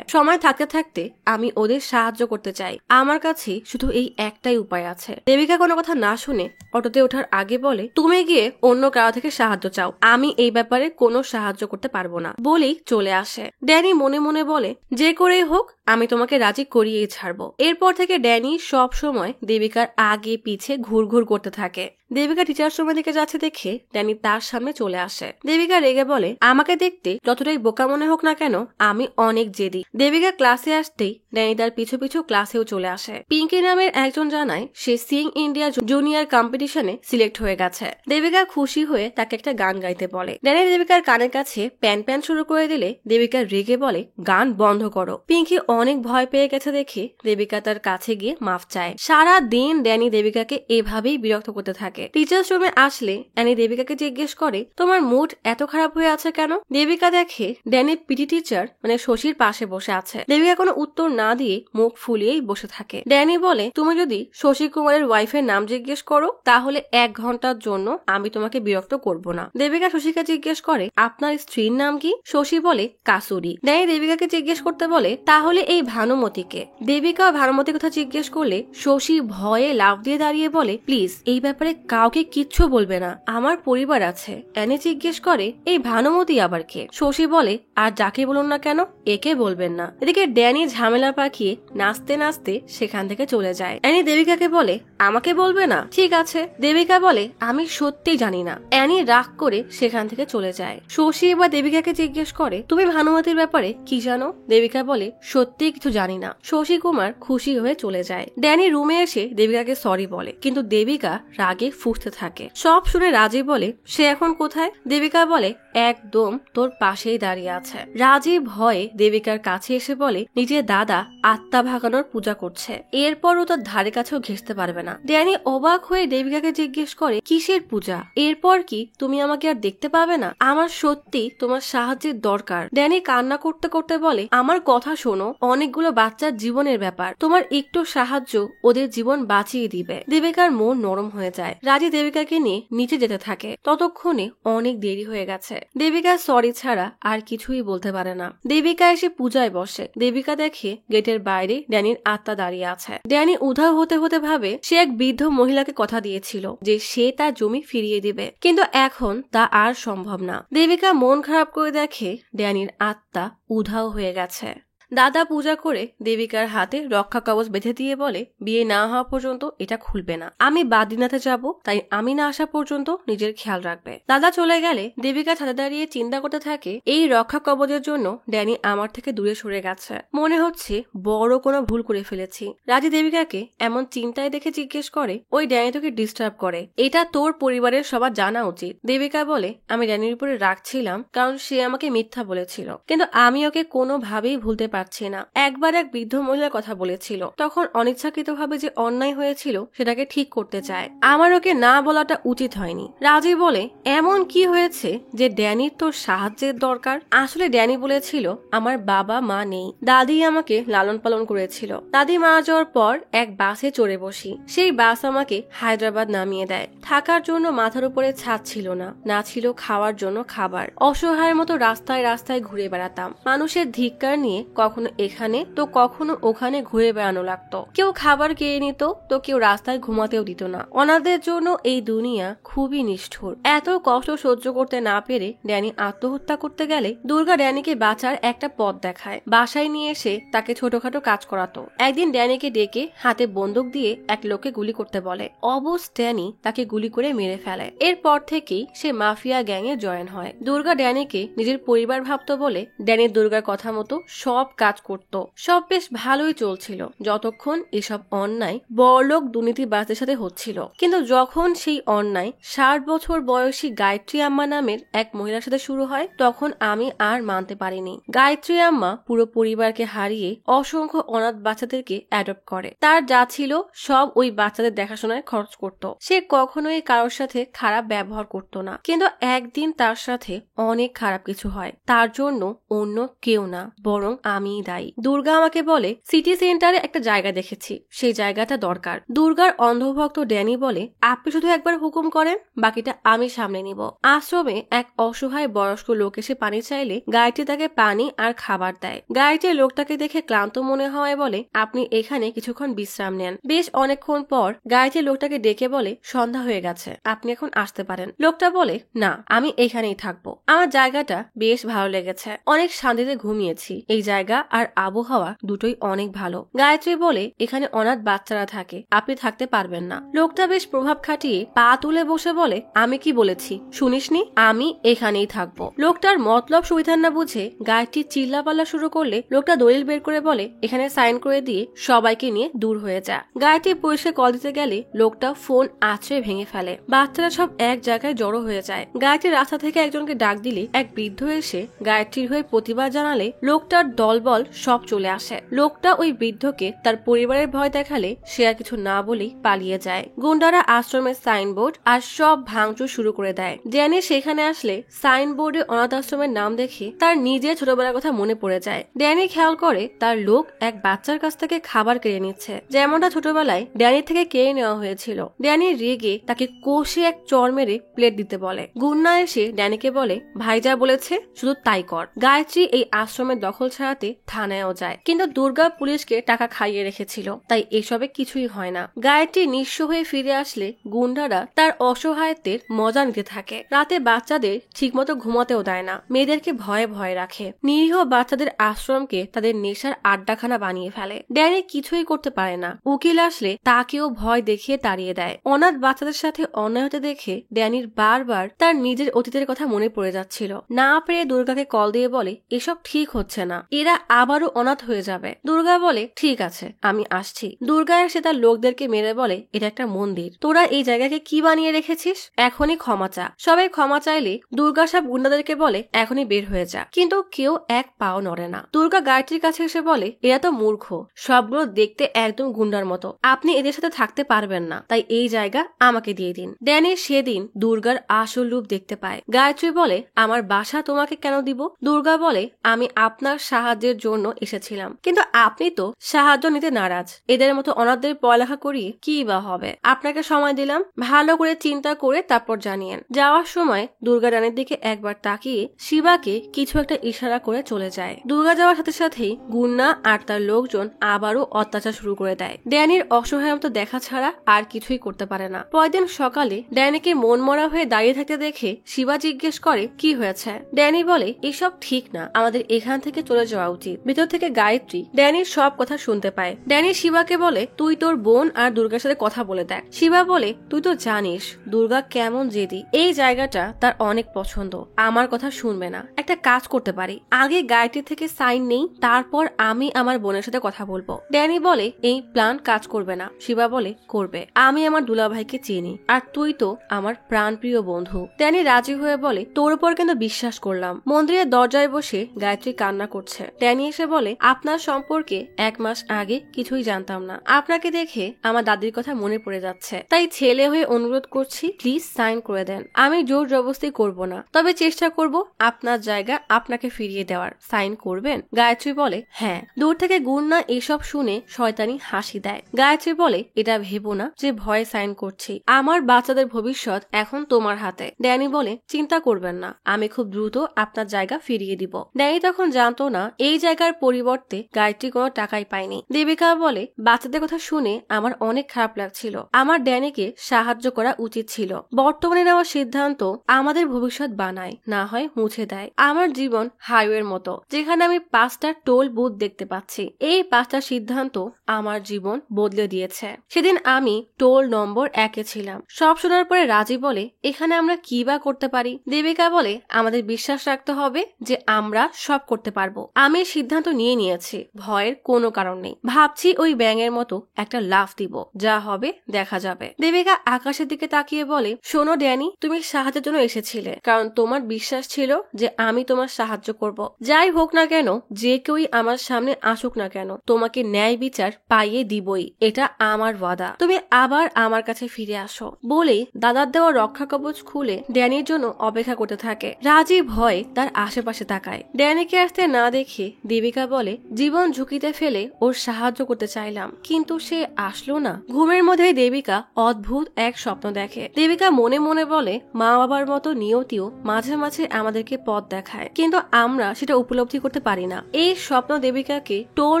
সময় থাকতে থাকতে আমি ওদের সাহায্য করতে চাই। আমার কাছে শুধু এই একটাই উপায় আছে। দেবিকা কোনো কথা না শুনে অটোতে ওঠার আগে বলে, তুমি গিয়ে অন্য কারো থেকে সাহায্য চাও, আমি এই ব্যাপারে কোনো সাহায্য করতে পারবো না। বলেই চলে আসে। ড্যানি মনে মনে বলে, যে করেই হোক আমি তোমাকে রাজি করিয়েই ছাড়বো। এরপর থেকে ড্যানি সব সময় দেবিকার আগে পিছে ঘুরঘুর করতে থাকে। দেবিকা টিচার্স রুমের দিকে যাচ্ছে দেখে ড্যানি তার সামনে চলে আসে। দেবিকা রেগে বলে, আমাকে দেখতে যতটাই বোকা মনে হোক না কেন আমি অনেক জেদি। দেবিকা ক্লাসে আসতেই ড্যানি তার পিছু পিছু ক্লাসেও চলে আসে। পিঙ্কি নামের একজন জানায় সে সিং ইন্ডিয়া জুনিয়র কম্পিটিশনে সিলেক্ট হয়ে গেছে। দেবিকা খুশি হয়ে তাকে একটা গান গাইতে বলে। ড্যানি দেবিকার কানের কাছে প্যান প্যান শুরু করে দিলে দেবিকা রেগে বলে, গান বন্ধ করো। পিঙ্কি অনেক ভয় পেয়ে গেছে দেখে দেবিকা তার কাছে গিয়ে মাফ চায়। সারা দিন ড্যানি দেবিকাকে এভাবেই বিরক্ত করতে থাকে। টিচার্স রুমে আসলে অ্যানি দেবিকাকে জিজ্ঞেস করে, তোমার মুড এত খারাপ হয়ে আছে কেন? দেবিকা দেখে ড্যানি পিটি টিচার মানে শশীর পাশে বসে আছে। দেবিকা কোনো উত্তর না দিয়ে মুখ ফুলিয়েই বসে থাকে। ড্যানি বলে, তুমি যদি শশী কুমারের ওয়াইফের নাম জিজ্ঞেস করো তাহলে 1 ঘন্টার জন্য আমি তোমাকে বিরক্ত করব না। দেবিকা শশীকে জিজ্ঞেস করে, আপনার স্ত্রীর নাম কি? শশী বলে, কাসুরি। ড্যানি দেবিকাকে জিজ্ঞেস করতে বলে, তাহলে এই ভানুমতিকে? দেবিকা ভানুমতির কথা জিজ্ঞেস করলে শশী ভয়ে লাফ দিয়ে দাঁড়িয়ে বলে, প্লিজ এই ব্যাপারে কাউকে কিচ্ছু বলবে না, আমার পরিবার আছে। অ্যানি জিজ্ঞেস করে, এই ভানুমতি আবার কে? শশী বলে, আর যাকে বলুন না কেন একে বলবেন না। এদিকে ড্যানি ঝামেলা পাকিয়ে নাচতে নাচতে সেখান থেকে চলে যায়। অ্যানি দেবিকাকে বলে, আমাকে বলবে না? ঠিক আছে। দেবিকা বলে, আমি সত্যি জানি না। অ্যানি রাগ করে সেখান থেকে চলে যায়। শশী এবার দেবিকাকে জিজ্ঞেস করে, তুমি ভানুমতির ব্যাপারে কি জানো? দেবিকা বলে, সত্যি কিছু জানি না। শশী কুমার খুশি হয়ে চলে যায়। ড্যানি রুমে এসে দেবিকাকে সরি বলে, কিন্তু দেবিকা রাগে ফুঁসতে থাকে। সব শুনে রাজি বলে, সে এখন কোথায়? দেবিকা বলে, একদম তোর পাশেই দাঁড়িয়ে আছে। রাজীব ভয়ে দেবিকার কাছে এসে বলে নিজের দাদা আত্মা ভাগানোর পূজা করছে, এরপরও তার ধারে কাছেও ঘেঁষতে পারবে না। ড্যানি অবাক হয়ে দেবিকাকে জিজ্ঞেস করে কিসের পূজা, এরপর কি তুমি আমাকে আর দেখতে পাবে না? আমার সত্যি তোমার সাহায্যের দরকার। ড্যানি কান্না করতে করতে বলে আমার কথা শোনো, অনেকগুলো বাচ্চার জীবনের ব্যাপার, তোমার একটু সাহায্য ওদের জীবন বাঁচিয়ে দিবে। দেবিকার মন নরম হয়ে যায়। রাজি দেবিকাকে নিয়ে নিচে যেতে থাকে। ততক্ষণে অনেক দেরি হয়ে গেছে। দেবিকা সরি ছাড়া আর কিছুই বলতে পারে না। দেবিকা এসে পূজায় বসে। দেবিকা দেখে গেটের বাইরে ড্যানির আত্মা দাঁড়িয়ে আছে। ড্যানি উধাও হতে হতে ভাবে সে এক বৃদ্ধ মহিলাকে কথা দিয়েছিল যে সে তার জমি ফিরিয়ে দিবে, কিন্তু এখন তা আর সম্ভব না। দেবিকা মন খারাপ করে দেখে ড্যানির আত্মা উধাও হয়ে গেছে। দাদা পূজা করে দেবিকার হাতে রক্ষা কবচ বেঁধে দিয়ে বলে বিয়ে না হওয়া পর্যন্ত এটা খুলবে না। আমি বাদ্রীনাথে যাব, তাই আমি না আসা পর্যন্ত নিজের খেয়াল রাখবে। দাদা চলে গেলে দেবিকা ছাদে দাঁড়িয়ে চিন্তা করতে থাকে এই রক্ষা কবচের জন্য ড্যানি আমার থেকে দূরে সরে গেছে। মনে হচ্ছে বড় কোনো ভুল করে ফেলেছি। রাজি দেবিকাকে এমন চিন্তায় দেখে জিজ্ঞেস করে ওই ড্যানি তোকে ডিস্টার্ব করে, এটা তোর পরিবারের সবার জানা উচিত। দেবিকা বলে আমি ড্যানির উপরে রাগছিলাম কারণ সে আমাকে মিথ্যা বলেছিল, কিন্তু আমি ওকে কোনোভাবেই ভুলতে পারছি না। একবার এক বৃদ্ধ মহিলার কথা বলেছিল, তখন অনিচ্ছাকৃতভাবে যে অন্যায় হয়েছিল সেটাকে ঠিক করতে চায়। আমার ওকে না বলাটা উচিত হয়নি। রাজি বলে এমন কি হয়েছে যে ড্যানির তোর সাহায্যের দরকার? আসলে ড্যানি বলেছিল আমার বাবা মা নেই, দাদি আমাকে লালন পালন করেছিল। দাদি মারা যাওয়ার পর এক বাসে চড়ে বসি, সেই বাস আমাকে হায়দ্রাবাদ নামিয়ে দেয়। থাকার জন্য মাথার উপরে ছাদ ছিল না, না ছিল খাওয়ার জন্য খাবার। অসহায়ের মতো রাস্তায় রাস্তায় ঘুরে বেড়াতাম। মানুষের ধিক্কার নিয়ে কখনো এখানে তো কখনো ওখানে ঘুরে বেড়ানো লাগতো। কেউ খাবার কেড়ে নিত তো কেউ রাস্তায় ঘুমাতেও দিত না। অনাথদের জন্য এই দুনিয়া খুবই নিষ্ঠুর। এত কষ্ট সহ্য করতে না পেরে ড্যানি আত্মহত্যা করতে গেলে দুর্গা ড্যানিকে বাঁচার একটা পথ দেখায়। বাসায় নিয়ে এসে তাকে ছোটখাটো কাজ করাতো। একদিন ড্যানিকে ডেকে হাতে বন্দুক দিয়ে এক লোককে গুলি করতে বলে। অবশ ড্যানি তাকে গুলি করে মেরে ফেলে। এরপর থেকেই সে মাফিয়া গ্যাংয়ে জয়েন হয়। দুর্গা ড্যানিকে নিজের পরিবার ভাবতো বলে ড্যানি দুর্গার কথা মতো সব কাজ করত। সব বেশ ভালোই চলছিল যতক্ষণ এসব অন্যায় বড়লোক দুর্নীতিবাজদের সাথে হচ্ছিল। কিন্তু যখন সেই অন্যায় 60 বছর বয়সী গায়ত্রী আম্মা নামের এক মহিলার সাথে শুরু হয়, তখন আমি আর মানতে পারিনি। গায়ত্রী আম্মা পুরো পরিবারকে হারিয়ে অসংখ্য অনাথ বাচ্চাদেরকে অ্যাডপ্ট করে। তার যা ছিল সব ওই বাচ্চাদের দেখাশোনায় খরচ করত। সে কখনোই কারোর সাথে খারাপ ব্যবহার করত না, কিন্তু একদিন তার সাথে অনেক খারাপ কিছু হয়। তার জন্য অন্য কেউ না, বরং আমিই দায়ী। দুর্গা আমাকে বলে সিটি সেন্টারে একটা জায়গা দেখেছি, সেই জায়গাটা দরকার। দুর্গার অন্ধভক্ত ড্যানি বলে আপনি শুধু একবার হুকুম করেন, বাকিটা আমি সামলে নিব। আশ্রমে এক অসহায় বয়স্ক লোক এসে পানি চাইলে গাইটি তাকে পানি আর খাবার দেয়। গাইটি লোকটাকে দেখে ক্লান্ত মনে হয় বলে আপনি এখানে কিছুক্ষণ বিশ্রাম নেন। বেশ অনেকক্ষণ পর গাইটি লোকটাকে ডেকে বলে সন্ধ্যা হয়ে গেছে, আপনি এখন আসতে পারেন। লোকটা বলে না, আমি এখানেই থাকবো। আমার জায়গাটা বেশ ভালো লেগেছে, অনেক শান্তিতে ঘুমিয়েছি। এই জায়গা আর আবহাওয়া দুটোই অনেক ভালো। গায়ত্রী বলে এখানে অনাথ বাচ্চারা থাকে, আপনি থাকতে পারবেন না। লোকটা বেশ প্রভাব খাটিয়ে পা তুলে বসে বলে আমি কি বলেছি শুনিসনি, আমি এখানেই থাকবো। লোকটার মতলব সুবিধার না বুঝে গায়ত্রী চিল্লাপাল্লা শুরু করলে লোকটা দলিল বের করে বলে এখানে সাইন করে দিয়ে সবাইকে নিয়ে দূর হয়ে যা। গায়ত্রী পুলিশকে কল দিতে গেলে লোকটা ফোন আছড়ে ভেঙে ফেলে। বাচ্চারা সব এক জায়গায় জড়ো হয়ে যায়। গায়ত্রী রাস্তা থেকে একজনকে ডাক দিলে এক বৃদ্ধ এসে গায়ত্রীর হয়ে প্রতিবাদ জানালে লোকটার দলবল সব চলে আসে। লোকটা ওই বৃদ্ধকে তার পরিবারের ভয় দেখালে সে আর কিছু না বলেই পালিয়ে যায়। গুন্ডারা আশ্রমের সাইনবোর্ড আর সব ভাঙচুর শুরু করে দেয়। ড্যানি সেখানে আসলে সাইনবোর্ডে অনাথ আশ্রমের নাম দেখে তার নিজের ছোটবেলার কথা মনে পড়ে যায়। ড্যানি খেয়াল করে তার লোক এক বাচ্চার কাছ থেকে খাবার কেড়ে নিচ্ছে, যেমনটা ছোটবেলায় ড্যানির থেকে কেড়ে নেওয়া হয়েছিল। ড্যানি রেগে তাকে কষে এক চড় মেরে প্লেট দিতে বলে। গুন্ডা এসে ড্যানিকে বলে ভাই যা বলেছে শুধু তাই কর। গায়ত্রী এই আশ্রমের দখল ছাড়াতে থানায়ও যায়, কিন্তু দুর্গা পুলিশকে টাকা খাইয়ে রেখেছিল, তাই এসবে কিছুই হয় না। গায়ত্রী নিঃস্ব হয়ে ফিরে আসলে গুন্ডারা তার অসহায়ত্বের মজা নিতে থাকে। রাতে বাচ্চাদের ঠিকমতো ঘুমাতেও দেয় না, মেয়েদেরকে ভয়ে ভয়ে রাখে। নিরীহ বাচ্চাদের আশ্রমকে তাদের নেশার আড্ডাখানা বানিয়ে ফেলে। ড্যানি কিছুই করতে পারে না। উকিল আসলে তাকেও ভয় দেখিয়ে তাড়িয়ে দেয়। অনাথ বাচ্চাদের সাথে অন্যায় হতে দেখে ড্যানির বারবার তার নিজের অতীতের কথা মনে পড়ে যাচ্ছিল। না পেরে দুর্গাকে কল দিয়ে বলে এসব ঠিক হচ্ছে না, এরা আবারও অনাথ হয়ে যাবে। দুর্গা বলে ঠিক আছে আমি আসছি। দুর্গা এসে তার লোকদেরকে মেরে বলে এটা একটা মন্দির, তোরা এই জায়গাকে কি বানিয়ে রেখেছিস, এখনই ক্ষমা চা। সবাই ক্ষমা চাইলে দুর্গা সব গুন্ডাদেরকে বলে এখনই বের হয়ে যা, কিন্তু কেউ এক পাও নড়ে না। দুর্গা গায়ত্রীর কাছে এসে বলে এরা তো মূর্খ, সবগুলো দেখতে একদম গুন্ডার মতো, আপনি এদের সাথে থাকতে পারবেন না, তাই এই জায়গা আমাকে দিয়ে দিন। ড্যানি সেদিন দুর্গার আসল রূপ দেখতে পায়। গায়ত্রী বলে আমার বাসা তোমাকে কেন দিব? দুর্গা বলে আমি আপনার সাহায্যের জন্য এসেছিলাম, কিন্তু আপনি তো সাহায্য নিতে নারাজ। এদের মতো অনাথদের পড়ালেখা করিয়ে কি বা হবে? আপনাকে সময় দিলাম, ভালো করে চিন্তা করে তারপর জানিয়েন। যাওয়ার সময় দুর্গা রানীর দিকে একবার তাকিয়ে শিবাকে কিছু একটা ইশারা করে চলে যায়। দুর্গা যাওয়ার সাথে সাথেই গুন্না আর তার লোকজন আবারও অত্যাচার শুরু করে দেয়। ড্যানির অসহায় মতো দেখা ছাড়া আর কিছুই করতে পারে না। পরদিন সকালে ড্যানিকে মন মরা হয়ে দাঁড়িয়ে থাকতে দেখে শিবা জিজ্ঞেস করে কি হয়েছে। ড্যানি বলে এসব ঠিক না, আমাদের এখান থেকে চলে যাওয়া উচিত। ভিতর থেকে গায়ত্রী ড্যানির সব কথা শুনতে পায়। ড্যানি শিবাকে বলে তুই তোর বোন আর দুর্গার সাথে কথা বলে দেখ। শিবা বলে তুই তো জানিস দুর্গা কেমন জেদি, এই জায়গাটা তার অনেক পছন্দ, আমার কথা শুনবে না। একটা কাজ করতে পারি, আগে গায়ত্রী থেকে সাইন নেই, তারপর আমি আমার বোনের সাথে কথা বলবো। ড্যানি বলে এই প্ল্যান কাজ করবে না। শিবা বলে করবে, আমি আমার দুলাভাইকে চিনি আর তুই তো আমার প্রাণপ্রিয় বন্ধু। ড্যানি রাজি হয়ে বলে তোর উপর কিন্তু বিশ্বাস করলাম। মন্দিরের দরজায় বসে গায়ত্রী কান্না করছে। ড্যানি এসে বলে আপনার সম্পর্কে 1 মাস আগে কিছুই জানতাম না, আপনাকে দেখে আমার দাদির কথা মনে পড়ে যাচ্ছে, তাই ছেলে হয়ে অনুরোধ করছি প্লিজ সাইন করে দেন। আমি জোর জবরদস্তি করব না, তবে চেষ্টা করব আপনার জায়গা আপনাকে ফিরিয়ে দেওয়ার। সাইন করবেন? গায়ত্রী বলে হ্যাঁ। দূর থেকে গুন্না এসব শুনে শয়তানি হাসি দেয়। গায়ত্রী বলে এটা ভেবো না যে ভয়ে সাইন করছি, আমার বাচ্চাদের ভবিষ্যৎ এখন তোমার হাতে। ড্যানি বলে চিন্তা করবেন না, আমি খুব দ্রুত আপনার জায়গা ফিরিয়ে দিব। ড্যানি তখন জানতো না এই জায়গার পরিবর্তে গায়ত্রী কোনো টাকাই পায়নি। দেবিকা বলে বাচ্চাদের কথা শুনে আমার অনেক খারাপ লাগছিল, আমার ড্যানিকে সাহায্য করা উচিত ছিল। বর্তমানে নেওয়া সিদ্ধান্ত আমাদের ভবিষ্যৎ বানায়, না হয় মুছে দেয়। আমার জীবন হাইওয়ের মতো, যেখানে আমি 5টা টোল বুথ দেখতে পাচ্ছি। এই 5টা সিদ্ধান্ত আমার জীবন বদলে দিয়েছে। সেদিন আমি টোল নম্বর 1-এ ছিলাম। সব শোনার পরে রাজি বলে এখানে আমরা কি বা করতে পারি? দেবিকা বলে আমাদের বিশ্বাস রাখতে হবে যে আমরা সব করতে পারবো। আমি সিদ্ধান্ত নিয়ে নিয়েছি, ভয়ের কোনো কারণ নেই। ভাবছি ওই ব্যাঙের মতো একটা লাফ দিব, যা হবে দেখা যাবে। দেবিকা আকাশের দিকে তাকিয়ে বলে শোনো ড্যানি, তুমি সাহায্যের জন্য এসেছিলে কারণ তোমার বিশ্বাস ছিল যে আমি তোমার সাহায্য করব। যাই হোক না কেন, যে কেউই আমার সামনে আসুক না কেন, তোমাকে ন্যায় বিচার পাইয়ে দিবই, এটা আমার ওয়াদা। তুমি আবার আমার কাছে ফিরে আসো। বলেই দাদার দেওয়া রক্ষা কবচ খুলে ড্যানির জন্য অপেক্ষা করতে থাকে। রাজি ভয়ে তার আশেপাশে তাকায়। ড্যানিকে আসতে না দেখে দেবিকা বলে জীবন ঝুঁকিতে ফেলে ওর সাহায্য করতে চাইলাম, কিন্তু সে আসলো না। ঘুমের মধ্যে দেবিকা অদ্ভুত এক স্বপ্ন দেখে। দেবিকা মনে মনে বলে মা বাবার মতো নিয়তিও মাঝে মাঝে আমাদেরকে পথ দেখায়, কিন্তু আমরা সেটা উপলব্ধি করতে পারি না। এই স্বপ্ন দেবিকাকে টোল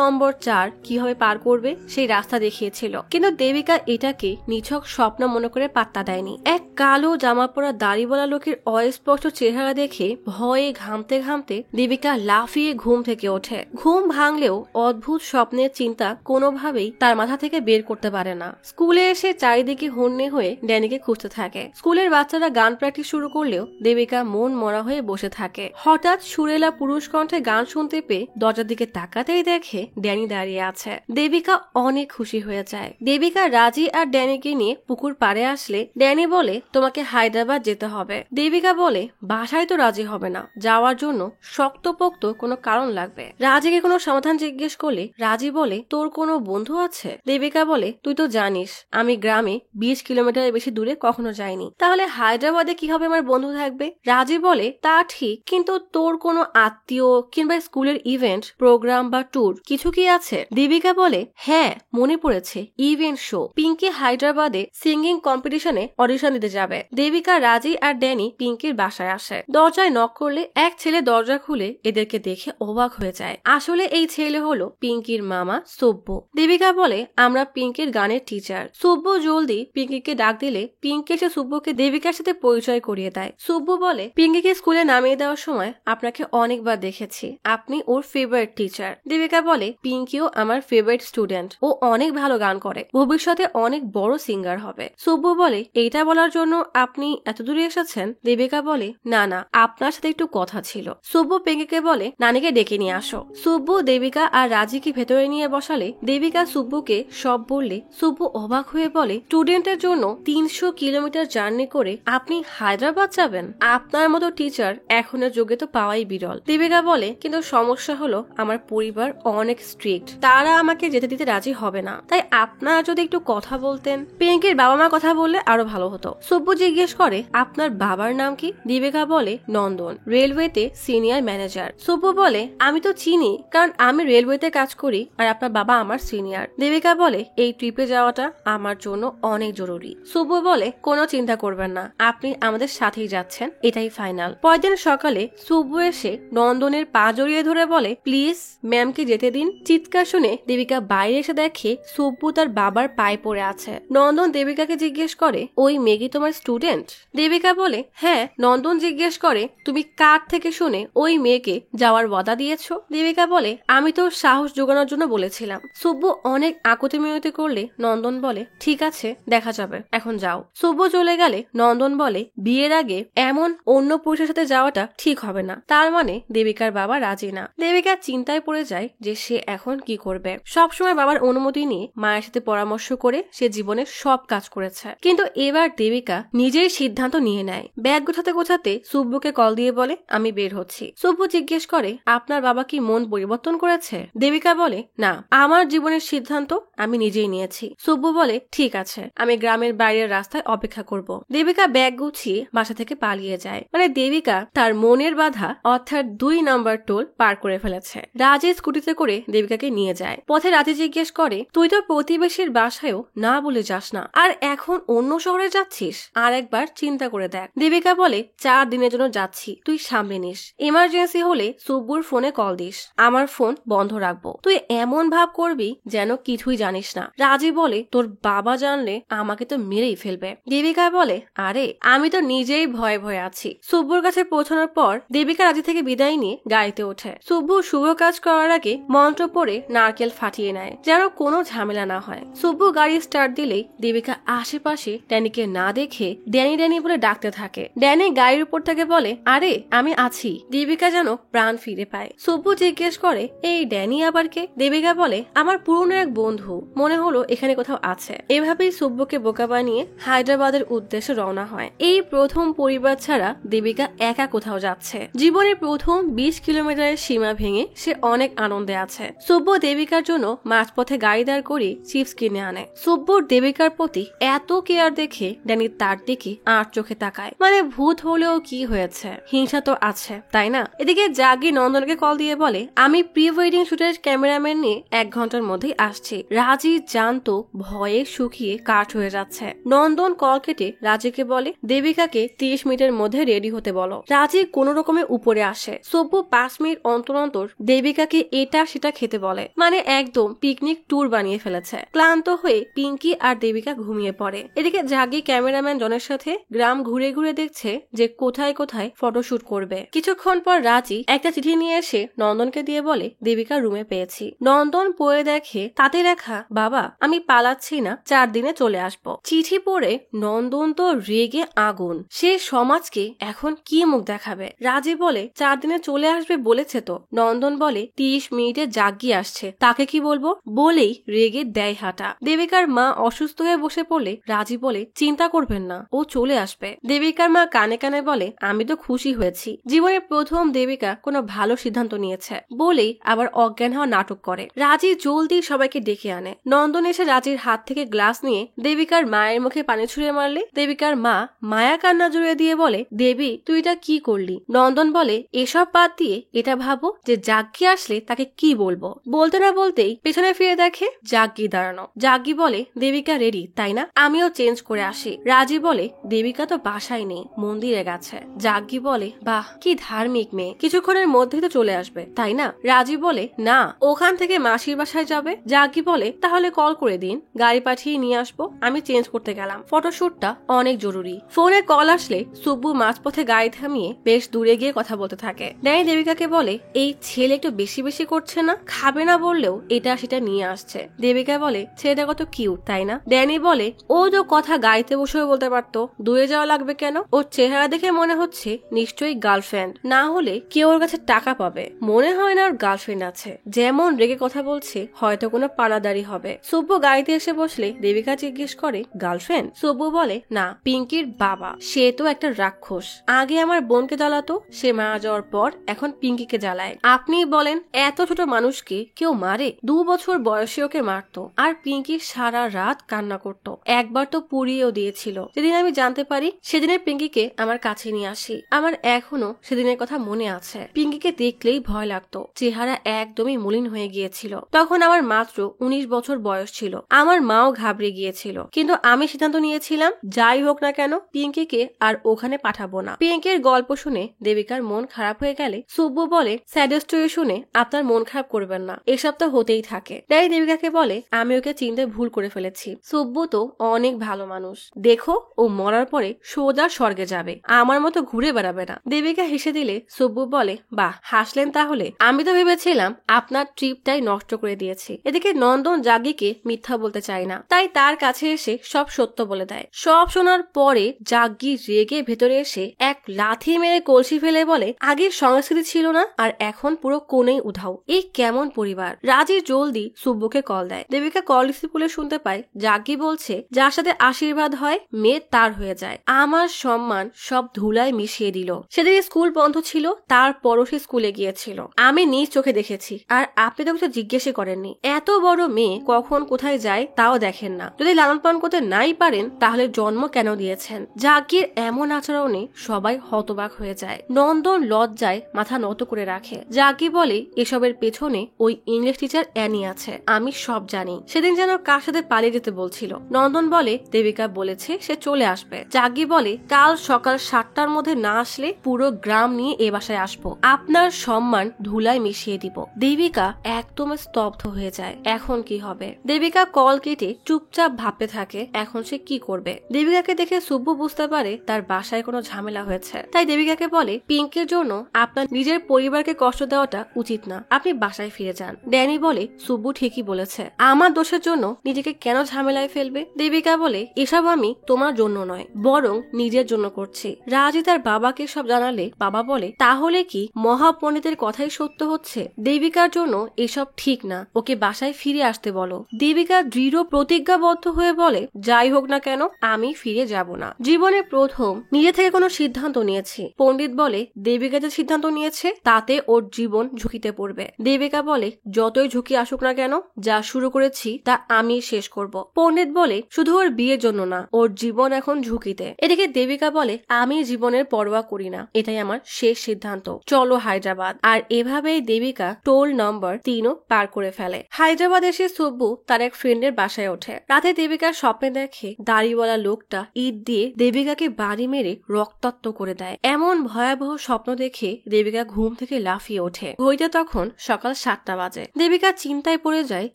নম্বর 4 কিভাবে পার করবে সেই রাস্তা দেখিয়েছিল, কিন্তু দেবিকা এটাকে নিছক স্বপ্ন মনে করে পাত্তা দেয়নি। এক কালো জামা পরা দাড়িওয়ালা লোকের অস্পষ্ট চেহারা দেখে ভয়ে ঘামতে ঘামতে দেবিকা লাফিয়ে ঘুম থেকে ওঠে। ঘুম ভাঙলেও অদ্ভুত স্বপ্নের চিন্তা কোনোভাবেই তার মাথা থেকে বের করতে পারে না। স্কুলে এসে চারিদিকে হন্যে হয়ে ড্যানিকে খুঁজতে থাকে। স্কুলের বাচ্চারা গান প্র্যাকটিস শুরু করলেও দেবিকা মন মরা হয়ে বসে থাকে। হঠাৎ সুরেলা পুরুষ কণ্ঠে গান শুনতে পেয়ে দরজার দিকে তাকাতেই দেখে ড্যানি দাঁড়িয়ে আছে। দেবিকা অনেক খুশি হয়ে যায়। দেবিকা রাজি আর ড্যানিকে নিয়ে পুকুর পাড়ে আসলে ড্যানি বলে তোমাকে হায়দ্রাবাদ যেতে হবে। দেবিকা বলে বাসায় তো রাজি হবে না, যাওয়ার জন্য শক্তপোক্ত কোনো কারণ লাগবে। রাজিকে কোনো সমাধান জিজ্ঞেস করলে রাজি বলে তোর কোনো বন্ধু আছে? দেবিকা বলে তুই তো জানিস আমি গ্রামে 20 কিলোমিটারের বেশি দূরে কখনো যাইনি, তাহলে হায়দ্রাবাদে কিভাবে আমার বন্ধু থাকবে? রাজি বলে তা ঠিক, কিন্তু তোর কোনো আত্মীয় কিংবা স্কুলের ইভেন্ট, প্রোগ্রাম বা ট্যুর কিছু কি আছে? দেবিকা বলে হ্যাঁ মনে পড়েছে, ইভেন্ট শো। পিঙ্কি হায়দ্রাবাদে সিঙ্গিং কম্পিটিশনে অডিশন দিতে যাবে। দেবিকা, রাজি আর ড্যানি পিঙ্কির বাসায় আসে। দরজায় নক করলে এক ছেলে দরজা খুলে এদেরকে দেখে অবাক হয়ে যায়। আসলে এই ছেলে হলো পিঙ্কির মামা সব্য। দেবিকা বলে আমরা পিঙ্কির গানের টিচার। সব্য জলদি পিঙ্কিকে ডাক দিলে পিঙ্কি এসে সব্যকে দেবিকার সাথে পরিচয় করিয়ে দেয়। সব্য বলে পিঙ্কিকে স্কুলে নামিয়ে দেওয়ার সময় আপনাকে অনেকবার দেখেছি, আপনি ওর ফেভারিট টিচার। দেবিকা বলে পিঙ্কিও আমার ফেভারিট স্টুডেন্ট, ও অনেক ভালো গান করে, ভবিষ্যতে অনেক বড় সিঙ্গার হবে। সব্য বলে এইটা বলার জন্য আপনি এত দূরে এসেছেন? দেবিকা বলে না না, আপনার সাথে একটু কথা ছিল। সব্য পিঙ্কিকে বলে নানিকে ডেকে ড্যানিকে নিয়ে আসো। সুব্বু দেবিকা আর রাজিকে ভেতরে নিয়ে বসালে দেবিকা সুব্বুকে সব বললে সুব্বু অবাক হয়ে বলে, স্টুডেন্টের জন্য 300 কিলোমিটার জার্নি করে আপনি হায়দ্রাবাদ যাবেন? আপনার মতো টিচার এখনের যুগে তো পাওয়াই বিরল। দেবিকা বলে, কিন্তু সমস্যা হলো আমার পরিবার অনেক স্ট্রিক্ট, তারা আমাকে যেতে দিতে রাজি হবে না, তাই আপনারা যদি একটু কথা বলতেন। পিঙ্কির বাবা মা কথা বললে আরো ভালো হতো। সুব্বু জিজ্ঞেস করে, আপনার বাবার নাম কি? দেবিকা বলে, নন্দন, রেলওয়েতে সিনিয়র ম্যানেজার। সুব্বু বলে, আমি তো চিনি, কারণ আমি রেলওয়েতে কাজ করি আর আপনার বাবা আমার সিনিয়র। দেবিকা বলে, এই ট্রিপে যাওয়াটা আমার জন্য অনেক জরুরি। সুব্বু বলে, কোনো চিন্তা করবেন না, আপনি আমাদের সাথেই যাচ্ছেন, এটাই ফাইনাল। পরদিন সকালে সুব্বু এসে নন্দনের পা জড়িয়ে ধরে বলে, প্লিজ ম্যামকে যেতে দিন। চিৎকার শুনে দেবিকা বাইরে এসে দেখে সুব্বু তার বাবার পায়ে পড়ে আছে। নন্দন দেবিকাকে জিজ্ঞেস করে, ওই মেয়ে তোমার স্টুডেন্ট? দেবিকা বলে, হ্যাঁ। নন্দন জিজ্ঞেস করে, তুমি কার থেকে শুনে ওই মেয়েকে যাওয়ার ওয়াদা দিয়েছো? দেবিকা বলে, আমি তো সাহস জোগানোর জন্য বলেছিলাম। সুব্বু অনেক আকুতি মিনতি করলে নন্দন বলে, ঠিক আছে, দেখা যাবে, এখন যাও। সুব্বু চলে গেলে নন্দন বলে, বিয়ের আগে এমন অন্য পুরুষের সাথে যাওয়াটা ঠিক হবে না, তার মানে দেবিকার বাবা রাজি না। দেবিকা চিন্তায় পড়ে যায় যে সে এখন কি করবে। সবসময় বাবার অনুমতি নিয়ে মায়ের সাথে পরামর্শ করে সে জীবনে সব কাজ করেছে, কিন্তু এবার দেবিকা নিজেই সিদ্ধান্ত নিয়ে নেয়। ব্যাগ গোছাতে গোছাতে সুব্বুকে কল দিয়ে বলে, আমি বের হচ্ছি। সুব্বু জিজ্ঞেস করে, আপনার বাবা কি মন পরিবর্তন করেছে? দেবিকা বলে, না, আমার জীবনের সিদ্ধান্ত আমি নিজেই নিয়েছি। সুব্বু বলে, ঠিক আছে, আমি গ্রামের বাইরের রাস্তায় অপেক্ষা করব। দেবিকা ব্যাগ গুছিয়ে বাসা থেকে পালিয়ে যায়। মানে দেবিকা তার মনের বাধা অর্থাৎ 2 নম্বর টোল পার করে ফেলেছে। রাজে স্কুটিতে করে দেবিকাকে নিয়ে যায়। পথে রাজে জিজ্ঞেস করে, তুই তো প্রতিবেশীর বাসায়ও না বলে যাস না, আর এখন অন্য শহরে যাচ্ছিস? আর একবার চিন্তা করে দেখ। দেবিকা বলে, 4 দিনের জন্য যাচ্ছি, তুই সামনে নিস, ইমার্জেন্সি হলে সুব্বুর ফোনে কল দিস, আমার ফোন বন্ধ রাখবো। তুই এমন ভাব করবি যেন কিছুই জানিস না। রাজি বলে, তোর বাবা জানলে আমাকে তো মেরেই ফেলবে। দেবিকা বলে, আরে আমি তো নিজেই ভয়ে ভয়ে আছি। সুব্বুর কাছে পৌঁছানোর পর দেবিকা রাজি থেকে বিদায় নিয়ে গাড়িতে ওঠে। সুব্বু শুভ কাজ করার আগে মন্ত্র পড়ে নারকেল ফাটিয়ে নেয় যেন কোনো ঝামেলা না হয়। সুব্বু গাড়ি স্টার্ট দিলেই দেবিকা আশেপাশে ড্যানিকে না দেখে ড্যানি ড্যানি বলে ডাকতে থাকে। ড্যানি গাড়ির উপর থেকে বলে, আরে আমি আছি। দেবিকা যেন প্রাণ ফিরে পায়। সুব্বু জিজ্ঞেস করে, এই ড্যানি আবার কে? দেবিকা বলে, আমার পুরনো এক বন্ধু, মনে হলো এখানে কোথাও আছে। এভাবেই সুব্বুকে বোকা বানিয়ে হায়দ্রাবাদের উদ্দেশ্যে রওনা হয়। এই প্রথম পরিবার ছাড়া দেবিকা একা কোথাও যাচ্ছে। জীবনের প্রথম 20 কিলোমিটারের সীমা ভেঙে সে অনেক আনন্দে আছে। সুব্বু দেবিকার জন্য মাঝপথে গাড়ি দাঁড় করে চিপস কিনে আনে। সুব্বুর দেবিকার প্রতি এত কেয়ার দেখে ড্যানি তার দিকে আর চোখে তাকায়। মানে ভূত হলেও কি হয়েছে, হিংসা তো আছে, তাই না? এদিকে জাগি নন্দনকে কল দিয়ে বলে, আমি প্রি ওয়েডিং শুটের ক্যামেরাম্যান নিয়ে 1 ঘন্টার মধ্যেই আসছি। রাজি জানতো ভয়ে শুকিয়ে কাঠ হয়ে যাচ্ছে। নন্দন কল কেটে রাজিকে বলে, দেবিকাকে 30 মিনিটের মধ্যে রেডি হতে বলো। রাজি কোন রকমে উপরে আসে। সুব্বু 5 মিনিট অন্তর অন্তর দেবিকাকে এটা সেটা খেতে বলে। মানে একদম পিকনিক ট্যুর বানিয়ে ফেলেছে। ক্লান্ত হয়ে পিঙ্কি আর দেবিকা ঘুমিয়ে পড়ে। এদিকে জাগি ক্যামেরাম্যান জনের সাথে গ্রাম ঘুরে ঘুরে দেখছে যে কোথায় কোথায় ফটোশুট করবে। কিছুক্ষণ পর রাজি একটা চিঠি নিয়ে এসে নন্দনকে দিয়ে বলে, দেবিকা রুমে পেয়েছি। নন্দন পড়ে দেখে তাতে লেখা, বাবা আমি পালাচ্ছি না, 4 দিনে চলে আসবো। চিঠি পড়ে নন্দন তো রেগে আগুন। সে সমাজকে এখন কি মুখ দেখাবে? রাজি বলে, 4 দিনে চলে আসবে বলেছে তো। নন্দন বলে, 30 মিনিটে জাগি আসছে, তাকে কি বলবো? বলেই রেগে দেয় হাঁটা। দেবিকার মা অসুস্থ হয়ে বসে পড়লে রাজি বলে, চিন্তা করবেন না, ও চলে আসবে। দেবিকার মা কানে কানে বলে, আমি তো খুশি হয়েছি, জীবনে প্রথম দেবিকা কোনো ভালো সিদ্ধান্ত নিয়েছে। বলেই আবার অজ্ঞান হওয়া নাটক করে। রাজি জলদি সবাইকে ডেকে আনে। নন্দন এসে রাজির হাত থেকে গ্লাস নিয়ে দেবিকার মায়ের মুখে পানি ছুঁড়ে মারলে দেবিকার মা মায়া কান্না জুড়ে দিয়ে বলে, দেবী তুই এটা কি করলি? নন্দন বলে, এসব বাদ দিয়ে এটা ভাবো যে জাগ্গি আসলে তাকে কি বলবো। বলতে না বলতেই পেছনে ফিরে দেখে জাগ্গি দাঁড়ানো। জাগ্গি বলে, দেবিকা রেডি তাই না? আমিও চেঞ্জ করে আসি। রাজি বলে, দেবিকা তো বাসায় নেই, মন্দিরে গেছে। জাগ্গি বলে, বাহ কি ধার্মিক মেয়ে, কিছুক্ষণের মধ্যেই তো চলে আসবে তাই না? রাজি বলে, না ওখান থেকে মাসির বাসায় যাবে। জাগ্গি বলে, তাহলে কল করে দিন, গাড়ি পাঠিয়ে নিয়ে আসবো, আমি চেঞ্জ করতে গেলাম, ফটোশুটটা অনেক জরুরি। ফোনে কল আসলে সুব্বু মাঝপথে গাড়ি থামিয়ে বেশ দূরে গিয়ে কথা বলতে থাকে। ড্যানি দেবিকাকে বলে, এই ছেলে একটু বেশি বেশি করছে না? খাবে না বললেও এটা সেটা নিয়ে আসছে। দেবিকা বলে, ছেলেটা কত কিউট তাই না? ড্যানি বলে, ও তো কথা গাড়িতে বসেও বলতে পারতো, দূরে যাওয়া লাগবে কেন? ওর চেহারা দেখে মনে হচ্ছে নিশ্চয়ই গার্লফ্রেন্ড, না হলে কেউ ওর কাছে টাকা পাবে। হবে, মনে হয় না ওর গার্লফ্রেন্ড আছে, যেমন রেগে কথা বলছে হয়তো কোনো পানাদারি হবে। সুব্বু গাড়িতে এসে বসলে দেবিকা জিজ্ঞেস করে, গার্লফ্রেন্ড? সুব্বু বলে, না, পিঙ্কির বাবা, সে তো একটা রাক্ষস। আগে আমার বোনকে জ্বালাতো, সে মারা যাওয়ার পর এখন পিঙ্কিকে জ্বালায়। আপনি বলেন, এত ছোট মানুষকে কেউ মারে? 2 বছর বয়সে ওকে মারতো, আর পিঙ্কি সারা রাত কান্না করত, একবার তো পুড়িয়েও দিয়েছিল। যেদিন আমি জানতে পারি সেদিনের পিঙ্কিকে আমার কাছে নিয়ে আসি, আমার এখনো সেদিনের কথা মনে আছে। পিঙ্কিকে দেখলেই ভয় লাগতো, চেহারা একদমই মলিন হয়ে গিয়েছিল। তখন আমার মাত্র 19 বছর বয়স ছিল, আমার মাও ঘাবড়ে গিয়েছিল, কিন্তু আমি সিদ্ধান্ত নিয়েছিলাম যাই হোক না কেন পিঙ্কিকে আর ওখানে পাঠাবো না। পিঙ্কির গল্প শুনে দেবিকার মন খারাপ হয়ে গেলে সুব্বু বলে, স্যাড স্টোরি শুনে আপনার মন খারাপ করবেন না, এসব তো হতেই থাকে। তাই দেবিকাকে বলে, আমি ওকে চিনতে ভুল করে ফেলেছি, সুব্বু তো অনেক ভালো মানুষ, দেখো ও মরার পরে সোজা স্বর্গে যাবে, আমার মতো ঘুরে বেড়াবে না। দেবিকা হেসে দিলে সুব্বু বলে, বাহ, হাসলেন তাহলে? আমি তো ভেবেছিলাম আপনার ট্রিপটাই নষ্ট করে দিয়েছি। এদিকে নন্দন জাগ্গিকে মিথ্যা বলতে চায় না, তাই তার কাছে এসে সব সত্য বলে দেয়। সব শোনার পরে জাগ্গি রেগে ভেতরে এসে এক লাথি মেরে কলসি ফেলে বলে, আগের সংস্কৃতি ছিল না, আর এখন পুরো কোণেই উধাও, এই কেমন পরিবার? রাজি জলদি সুব্বুকে কল দেয়। দেবিকা কল রিসিভ করে শুনতে পায় জাগ্গি বলছে, যার সাথে আশীর্বাদ হয় মেয়ে তার হয়ে যায়। আমার সম্মান সব ধুলায় মিশিয়ে দিল। সেদিন স্কুল বন্ধ ছিল, তারপরও সে স্কুলে গিয়েছিল, আমি নিজ চোখে দেখেছি, আর আপনি তো কিছু জিজ্ঞেসই করেননি। এত বড় মেয়ে কখন কোথায় যায় তাও দেখেন না। যদি লালন পালন করতে নাই পারেন তাহলে জন্ম কেন দিয়েছেন? জাগ্গির এমন আচরণে সবাই হতবাক হয়ে যায়। নন্দন লজ্জায় মাথা নত করে রাখে। জাগ্গি বলে, এসবের পেছনে ওই ইংলিশ টিচার অ্যানি আছে, আমি সব জানি। সেদিন যেন কার সাথে পালিয়ে যেতে বলছিল। নন্দন বলে, দেবিকা বলেছে সে চলে আসবে। জাগ্গি বলে, কাল সকাল 7টার মধ্যে না আসলে পুরো গ্রাম নিয়ে এ বাসায় আসবো, আপনার সম্মান ধুলায় মিশিয়ে দিব। দেবিকা একদম স্তব্ধ হয়ে যায়। এখন কি হবে? দেবিকা কল কেটে চুপচাপ ভাবতে থাকে এখন সে কি করবে। দেবিকাকে দেখে সুব্বু বুঝতে পারে তার বাসায় কোনো ঝামেলা হয়েছে, তাই দেবিকাকে বলে, পিঙ্কের জন্য আপনার নিজের পরিবারকে কষ্ট দেওয়াটা উচিত না, আপনি বাসায় ফিরে যান। ড্যানি বলে, সুব্বু ঠিকই বলেছে, আমার দোষের জন্য নিজেকে কেন ঝামেলায় ফেলবে? দেবিকা বলে, এসব আমি তোমার জন্য নয়, বরং নিজের জন্য করছি। রাজি তার বাবাকে সব জানালে বাবা বলে, তাহলে কি মহাপণ্ডিতের কথাই সত্য হচ্ছে? দেবিকার জন্য এসব ঠিক না, ওকে বাসায় ফিরে আসতে বলো। দেবিকা দৃঢ় প্রতিজ্ঞাবদ্ধ হয়ে বলে, যাই হোক না কেন আমি ফিরে যাব না। জীবনে প্রথম নিজে থেকে কোনো সিদ্ধান্ত নিয়েছি। পণ্ডিত বলে, দেবিকা যে সিদ্ধান্ত নিয়েছে তাতে ওর জীবন ঝুঁকিতে পড়বে। দেবিকা বলে, যতই ঝুঁকি আসুক না কেন, যা শুরু করেছি তা আমি শেষ করব। পণ্ডিত বলে, শুধু ওর বিয়ের জন্য না, ওর জীবন এখন ঝুঁকিতে। এদিকে দেবিকা বলে, আমি জীবনের পরোয়া করি না, এটাই আমার শেষ সিদ্ধান্ত, চলো হায়দ্রাবাদ। আর এভাবেই দেবিকা টোল নম্বর 3 পার করে ফেলে। হায়দ্রাবাদ এসে সুব্বু তার এক ফ্রেন্ডের বাসায় ওঠে। রাতে দেবিকার স্বপ্নে দেখে দাড়িওয়ালা লোকটা ইট দিয়ে দেবিকাকে বাড়ি মেরে রক্তাক্ত করে দেয়। এমন ভয়াবহ স্বপ্ন দেখে দেবিকা ঘুম থেকে লাফিয়ে ওঠে। ঘড়িতে তখন সকাল 7টা বাজে। দেবিকা চিন্তায় পড়ে যায়,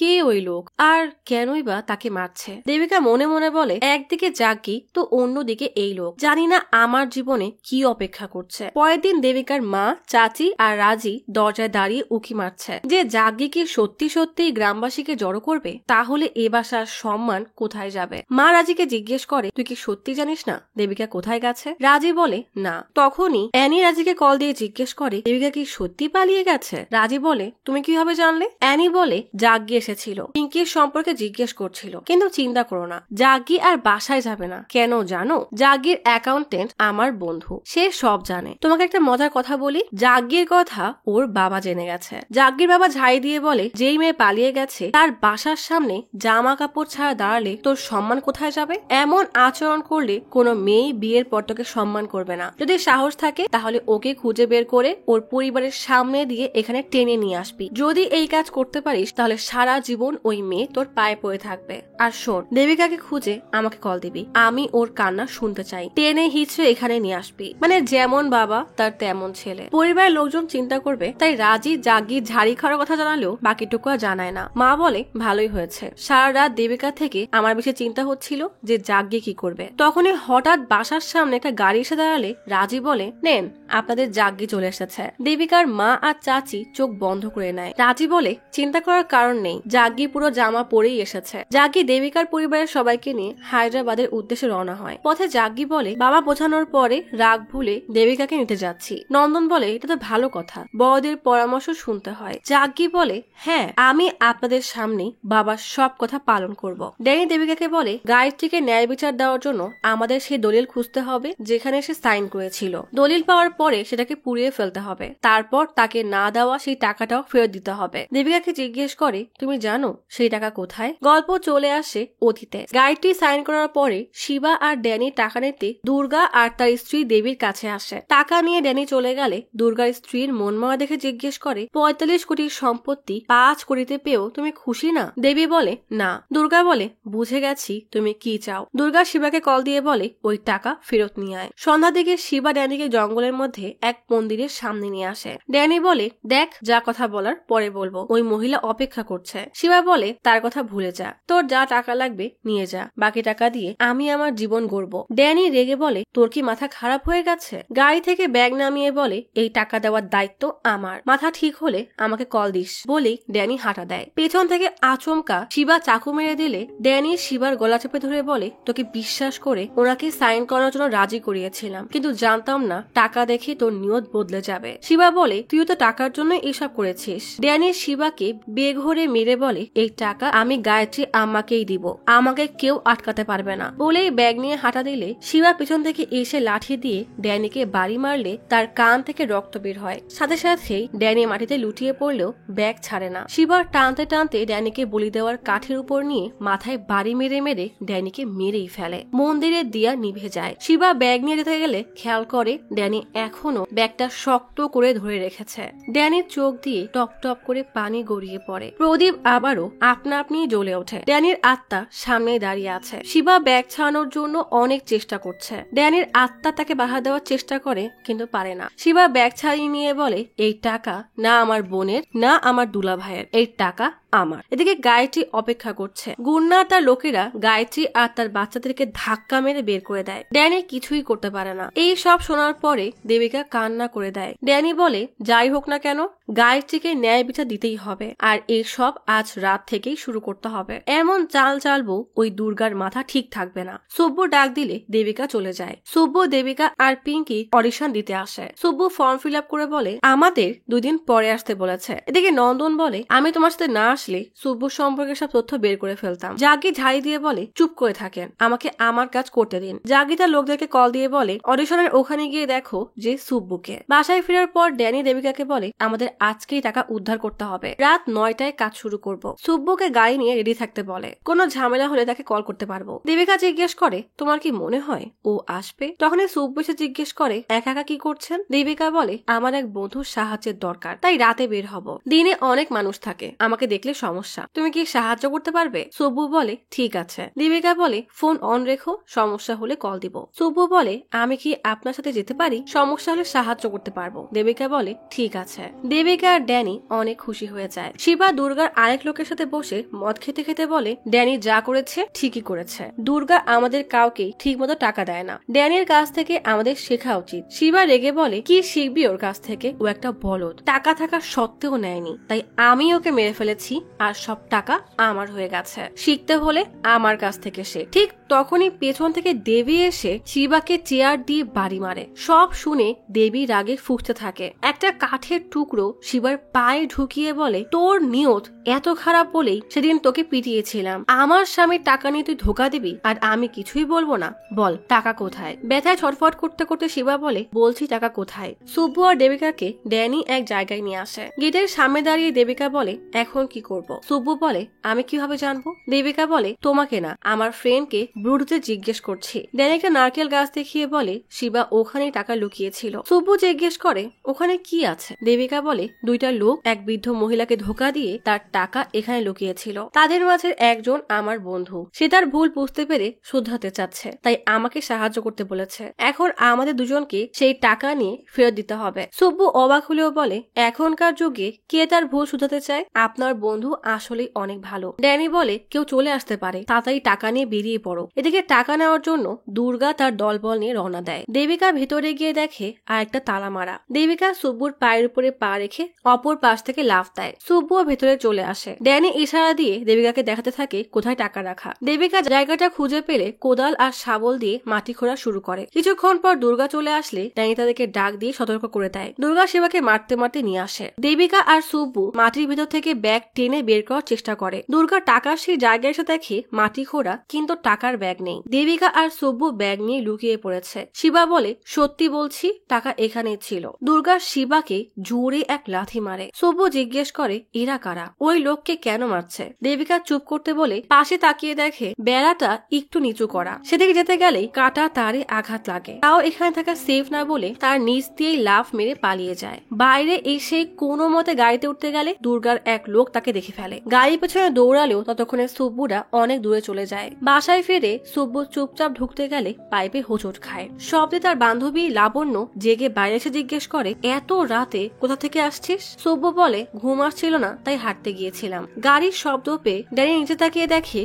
কে ওই লোক আর কেনই বা তাকে মারছে। দেবিকা মনে মনে বলে, একদিকে জাগ্গি তো অন্যদিকে এই লোক, জানি না আমার জীবনে কি অপেক্ষা করছে। পরের দিন দেবিকার মা, চাচি আর রাজি দরজায় দাঁড়িয়ে উকি মারছে যে জাগ্গি কি সত্যি সত্যি গ্রামবাসীকে জড়ো করবে, তাহলে এ বাসার সম্মান কোথায় যাবে। মা রাজিকে জিজ্ঞেস করে, তুই কি সত্যি জানিস না দেবিকা কোথায় গেছে? রাজি বলে, না। তখনই অ্যানি রাজিকে কল দিয়ে জিজ্ঞেস করে, দেবিকা কি সত্যি পালিয়ে গেছে? রাজি বলে, তুমি কিভাবে জানলে? অ্যানি বলে, জাগ্গি এসেছিল, পিঙ্কির সম্পর্কে জিজ্ঞেস করছিল, কিন্তু চিন্তা করো না, জাগ্গি আর বাসায় যাবে না। কেন জানো? জাগ্গির অ্যাকাউন্টেন্ট আমার বন্ধু, সে সব জানে। তোমাকে একটা মজার কথা বলি, জাগ্গির কথা ওর বাবা জেনে গেছে। জাগ্গির বাবা ঝাড়ি দিয়ে বলে, যেই মেয়ে পালিয়ে গেছে তার বাসার সামনে জামা কাপড় ছাড়া দাঁড়ালে তোর সম্মান কোথায় যাবে? এমন আচরণ করলে কোনো মেয়ে বিয়ের পর তোকে সম্মান করবে না। যদি সাহস থাকে তাহলে ওকে খুঁজে বের করে ওর পরিবারের সামনে দিয়ে এখানে টেনে নিয়ে আসবি। যদি এই কাজ করতে পারিস তাহলে সারা জীবন ওই মেয়ে তোর পায়ে পড়ে থাকবে। আর শোন, দেবিকাকে খুঁজে আমাকে কল দিবি, আমি ওর কান্না শুনতে চাই। টেনে হিচড়ে এখানে নিয়ে আসবি। মানে যেমন বাবা তার তেমন ছেলে। পরিবারের লোকজন চিন্তা করবে, তাই রাজি জাগ্গির ঝাড়ি খাওয়ার কথা জানালেও বাকিটুকু আর জানায় না। মা বলে, ভালোই হয়েছে, সারা রাত দেবিকা থেকে আমার বেশি চিন্তা হচ্ছিল যে জাগ্গি কি করবে। তখনই হঠাৎ বাসার সামনে একটা গাড়ি এসে দাঁড়ালে রাজি বলে, নেন আপনাদের জাগ্গি চলে এসেছে। দেবিকার মা আর চাচি চোখ বন্ধ করে নেয়। রাজি বলে, চিন্তা করার কারণ নেই, জাগ্গি পুরো জামা পরেই এসেছে। জাগ্গি দেবিকার পরিবারের সবাইকে নিয়ে হায়দ্রাবাদের উদ্দেশ্যে রওনা হয়। পথে জাগ্গি বলে, বাবা বোঝানোর পরে রাগ ভুলে দেবিকাকে নিতে যাচ্ছি। নন্দন বলে, এটা তো ভালো কথা, কথা, বড়দের পরামর্শ শুনতে হয়। জাগ্গি বলে, হ্যাঁ, আমি আপনাদের সামনেই বাবার সব কথা পালন করব। ড্যানি দেবিকাকে বলে, গায়ত্রীকে ন্যায় বিচার দেওয়ার জন্য আমাদের সেই দলিল খুঁজতে হবে যেখানে সে সাইন করেছিল। দলিল পাওয়ার পরে সেটাকে পুড়িয়ে ফেলতে হবে, তারপর তাকে না দেওয়া সেই টাকাটাও ফেরত দিতে হবে। দেবিকাকে জিজ্ঞেস করে, তুমি জানো সেই টাকা কোথায়? গল্প চলে আসে অতীতে। গায়ত্রী সাইন করার পরে শিবা আর ড্যানি টাকা নিতে দুর্গা আর তার স্ত্রী দেবীর কাছে আসে। টাকা নিয়ে ড্যানি চলে গেলে দুর্গার স্ত্রীর মন মারা দেখে জিজ্ঞেস করে, 45 কোটির সম্পত্তি 5 কোটিতে পেয়েও তুমি খুশি না? দেবী বলে, না। দুর্গা বলে, বুঝে গেছি তুমি কি চাও। দুর্গা শিবাকে কল দিয়ে বলে, ওই টাকা ফেরত নিয়ে আয়। সন্ধ্যা দিকে শিবা ড্যানিকে জঙ্গলের মধ্যে এক মন্দিরের সামনে নিয়ে আসে। ড্যানি বলে, দেখ, যা কথা বলার পরে বলবো, ওই মহিলা অপেক্ষা করছে। শিবা বলে, তার কথা ভুলে যা, তোর যা টাকা লাগবে নিয়ে যা, বাকি টাকা দিয়ে আমি আমার জীবন গড়বো। ড্যানি রেগে বলে, তোর কি মাথা খারাপ হয়ে গেছে? গাড়ি থেকে ব্যাগ নামিয়ে বলে, এই টাকা দেওয়ার দায়িত্ব আমার, মাথা ঠিক হলে আমাকে কল দিস। বলেই ড্যানি হাঁটা দেয়। পেছন থেকে আচমকা শিবা চাকু মেরে দিলে ড্যানি শিবার গলা চেপে ধরে বলে, তোকে বিশ্বাস করে ওনাকে সাইন করার জন্য রাজি করিয়েছিলাম, কিন্তু জানতাম না টাকা দেখে তোর নিয়ত বদলে যাবে। শিবা বলে, তুইও তো টাকার জন্য এসব করেছিস। ড্যানি শিবাকে বেঘরে মেরে বলে, এই টাকা আমি গায়ত্রী আম্মাকেই দিব, আমাকে কেউ আটকাতে পারবে না। বলেই ব্যাগ নিয়ে হাঁটা দিলে শিবা পেছন থেকে এসে লাঠি দিয়ে ড্যানিকে বাড়ি মারলে তার কান থেকে রক্ত বের হয়। সাথে সাথেই ড্যানি মাটিতে লুটিয়ে পড়লেও ব্যাগ ছাড়ে না। শিবা টানতে টানতে ড্যানিকে বলি দেওয়ার কাঠের উপর নিয়ে মাথায় বাড়ি মেরে মেরে ড্যানিকে মেরেই ফেলে। মন্দিরের দিয়া নিভে যায়। শিবা ব্যাগ নিয়ে যেতে গেলে খেয়াল করে ড্যানি এখনো ব্যাগটা শক্ত করে ধরে রেখেছে। ড্যানির চোখ দিয়ে টপ টপ করে পানি গড়িয়ে পড়ে। প্রদীপ আবারও আপনা আপনি জ্বলে ওঠে। ড্যানির আত্মা সামনে দাঁড়িয়ে আছে। শিবা ব্যাগ ছাড়ানোর জন্য অনেক চেষ্টা করছে। ড্যানির আত্মা তাকে বাধা দেওয়ার চেষ্টা করে, কিন্তু পারে না। শিবা ব্যাগ ছাড়িয়ে নিয়ে বলে, এই টাকা না আমার বোনের না আমার দুলা ভাইয়ের, এই টাকা আমার। এদিকে গায়ত্রী অপেক্ষা করছে। গুন্না তার লোকেরা গায়ত্রী আর তার বাচ্চাদেরকে ধাক্কা মেরে বের করে দেয়। ড্যানি কিছুই করতে পারে না। এই সব শোনার পরে দেবিকা কান্না করে দেয়। ড্যানি বলে, যাই হোক না কেন গায়ত্রীকে ন্যায় বিচার দিতেই হবে, আর এই সব আজ রাত থেকেই শুরু করতে হবে। এমন চাল চালবো ওই দুর্গার মাথা ঠিক থাকবে না। সুব্বু ডাক দিলে দেবিকা চলে যায়। সুব্বু, দেবিকা আর পিঙ্কি অডিশন দিতে আসে। সুব্বু ফর্ম ফিল আপ করে বলে, আমাদের 2 দিন পরে আসতে বলেছে। এদিকে নন্দন বলে, আমি তোমার সাথে না আসলে সুব্বু সম্পর্কে সব তথ্য বের করে ফেলতাম। জাগি ঝাড়ি দিয়ে বলে, চুপ করে থাকেন, আমাকে আমার কাজ করতে দিন। জাগি তার লোকদেরকে কল দিয়ে বলে, অডিশনের ওখানে গিয়ে দেখো যে সুব্বুকে। বাসায় ফেরার পর ড্যানি দেবিকাকে বলে, আমাদের আজকেই টাকা উদ্ধার করতে হবে, রাত 9টায় কাজ শুরু করব। সুব্বুকে গাড়ি নিয়ে রেডি থাকতে বলে, কোনো ঝামেলা হলে তাকে কল করতে পারবো। দেবিকা জিজ্ঞেস করে, তোমার কি মনে হয় ও আসবে? তখনই সুব্বু এসে জিজ্ঞেস করে, একা একা কি করছেন? দেবিকা বলে, আমার এক বন্ধুর সাহায্যের দরকার, তাই রাতে বের হব। দিনে অনেক মানুষ থাকে, আমাকে দেখলে সমস্যা, তুমি কি সাহায্য করতে পারবে? সুব্বু বলে, ঠিক আছে। দেবিকা বলে, ফোন অন রেখো, সমস্যা হলে কল দিব। সুব্বু বলে, আমি কি আপনার সাথে যেতে পারি? সমস্যা হলে সাহায্য করতে পারবো। দেবিকা বলে, ঠিক আছে। দেবিকা আর ড্যানি অনেক খুশি হয়ে যায়। শিবা দুর্গার আরেক লোকের সাথে বসে মদ খেতে খেতে বলে, ড্যানি যা করেছে ঠিকই করেছে। দুর্গা আমাদের কাউকে ঠিক মতো টাকা দেয় না, ড্যানির কাছ থেকে আমাদের শেখা উচিত। শিবা রেগে বলে, কি শিখবি ওর কাছ থেকে? ও একটা বলদ, টাকা থাকা সত্ত্বেও নেয়নি, তাই আমি ওকে মেরে ফেলেছি আর সব টাকা আমার হয়ে গেছে। শিখতে হলে আমার কাছ থেকে শেখ। ঠিক তখনই পেছন থেকে দেবী এসে শিবাকে চেয়ার দিয়ে বাড়ি মারে। সব শুনে দেবী রাগে ফুঁসতে থাকে। একটা কাঠের টুকরো শিবার পায়ে ঢুকিয়ে বলে, তোর নিয়ত এত খারাপ বলেই সেদিন তোকে পিটিয়েছিলাম। আমার স্বামীর টাকা নিয়ে তুই ধোকা দিবি আর আমি কিছুই বলবো না? বল টাকা কোথায়? ব্যথায় ছটফট করতে করতে শিবা বলে, বলছি টাকা কোথায়। সুব্বু আর দেবিকাকে ড্যানি এক জায়গায় নিয়ে আসে। গেটের সামনে দাঁড়িয়ে দেবিকা বলে, এখন কি করব? সুব্বু বলে, আমি কিভাবে জানবো? দেবিকা বলে, তোমাকে না, আমার ফ্রেন্ডকে ব্লুটুথে জিজ্ঞেস করছি। ড্যানিকা নারকেল গাছ দেখিয়ে বলে, শিবা ওখানে টাকা লুকিয়েছিল। সুব্বু জিজ্ঞেস করে, ওখানে কি আছে? দেবিকা বলে, 2টা লোক এক বৃদ্ধ মহিলাকে ধোকা দিয়ে তার টাকা এখানে লুকিয়েছিল। তাদের মাঝে একজন আমার বন্ধু, সে তার ভুল বুঝতে পেরে শুধরাতে চাচ্ছে, তাই আমাকে সাহায্য করতে বলেছে। এখন আমাদের দুজনকে সেই টাকা নিয়ে ফেরত দিতে হবে। সুব্বু অবাক হলেও বলে, এখনকার যুগে কে তার ভুল শুধরাতে চায়? আপনার বন্ধু আসলেই অনেক ভালো। ড্যানি বলে, কেউ চলে আসতে পারে, তাড়াতাড়ি টাকা নিয়ে বেরিয়ে পড়ো। এদিকে টাকা নেওয়ার জন্য দুর্গা তার দলবল নিয়ে রওনা দেয়। দেবিকা ভেতরে গিয়ে দেখে আর একটা তালা মারা। দেবিকা সুব্বুর পায়ের উপরে পা রেখে অপর পাশ থেকে লাফ দেয়। সুব্বুও ভেতরে চলে আসে। ড্যানি ইশারা দিয়ে দেবিকাকে দেখাতে থাকে কোথায় টাকা রাখা। দেবিকা জায়গাটা খুঁজে পেলে কোদাল আর শাবল দিয়ে মাটি খোঁড়া শুরু করে। কিছুক্ষণ পর দুর্গা চলে আসলে ড্যানি তাদেরকে ডাক দিয়ে সতর্ক করে দেয়। দুর্গা শিবাকে মারতে মারতে নিয়ে আসে। দেবিকা আর সুব্বু মাটির ভিতর থেকে ব্যাগ টেনে বের করার চেষ্টা করে। দুর্গা টাকার সেই জায়গায় এসে দেখে মাটি খোঁড়া, কিন্তু টাকার ব্যাগ নেই। দেবিকা আর সুব্বু ব্যাগ নিয়ে লুকিয়ে পড়েছে। শিবা বলে, সত্যি বলছি টাকা এখানেই ছিল। দুর্গা শিবাকে জোরে এক লাথি মারে। সুব্বু জিজ্ঞেস করে এরা কারা, ওই লোককে কেন মারছে। দেবিকা চুপ করতে বলে পাশে তাকিয়ে দেখে বেড়াটা একটু নিচু করা। সেদিকে যেতে গেলেই কাটা তারে আঘাত লাগে। তাও এখানে থাকা সেফ না বলে তার নিচ দিয়েই লাফ মেরে পালিয়ে যায়। বাইরে এসে কোনো মতে গাড়িতে উঠতে গেলে দুর্গার এক লোক তাকে দেখে ফেলে। গাড়ির পেছনে দৌড়ালেও ততক্ষণে সুব্বুরা অনেক দূরে চলে যায়। বাসায় ফিরে সুব্বু চুপচাপ ঢুকতে গেলে পাইপে হোঁচট খায়। শব্দে তার বান্ধবী লাবণ্য জেগে বাইরে এসে জিজ্ঞেস করে এত রাতে কোথা থেকে আসছিস। সুব্বু বলে ঘুম আসছিল না তাই হাঁটতে গিয়েছিলাম। গাড়ির শব্দ পেয়ে ড্যানি নিচে তাকিয়ে দেখে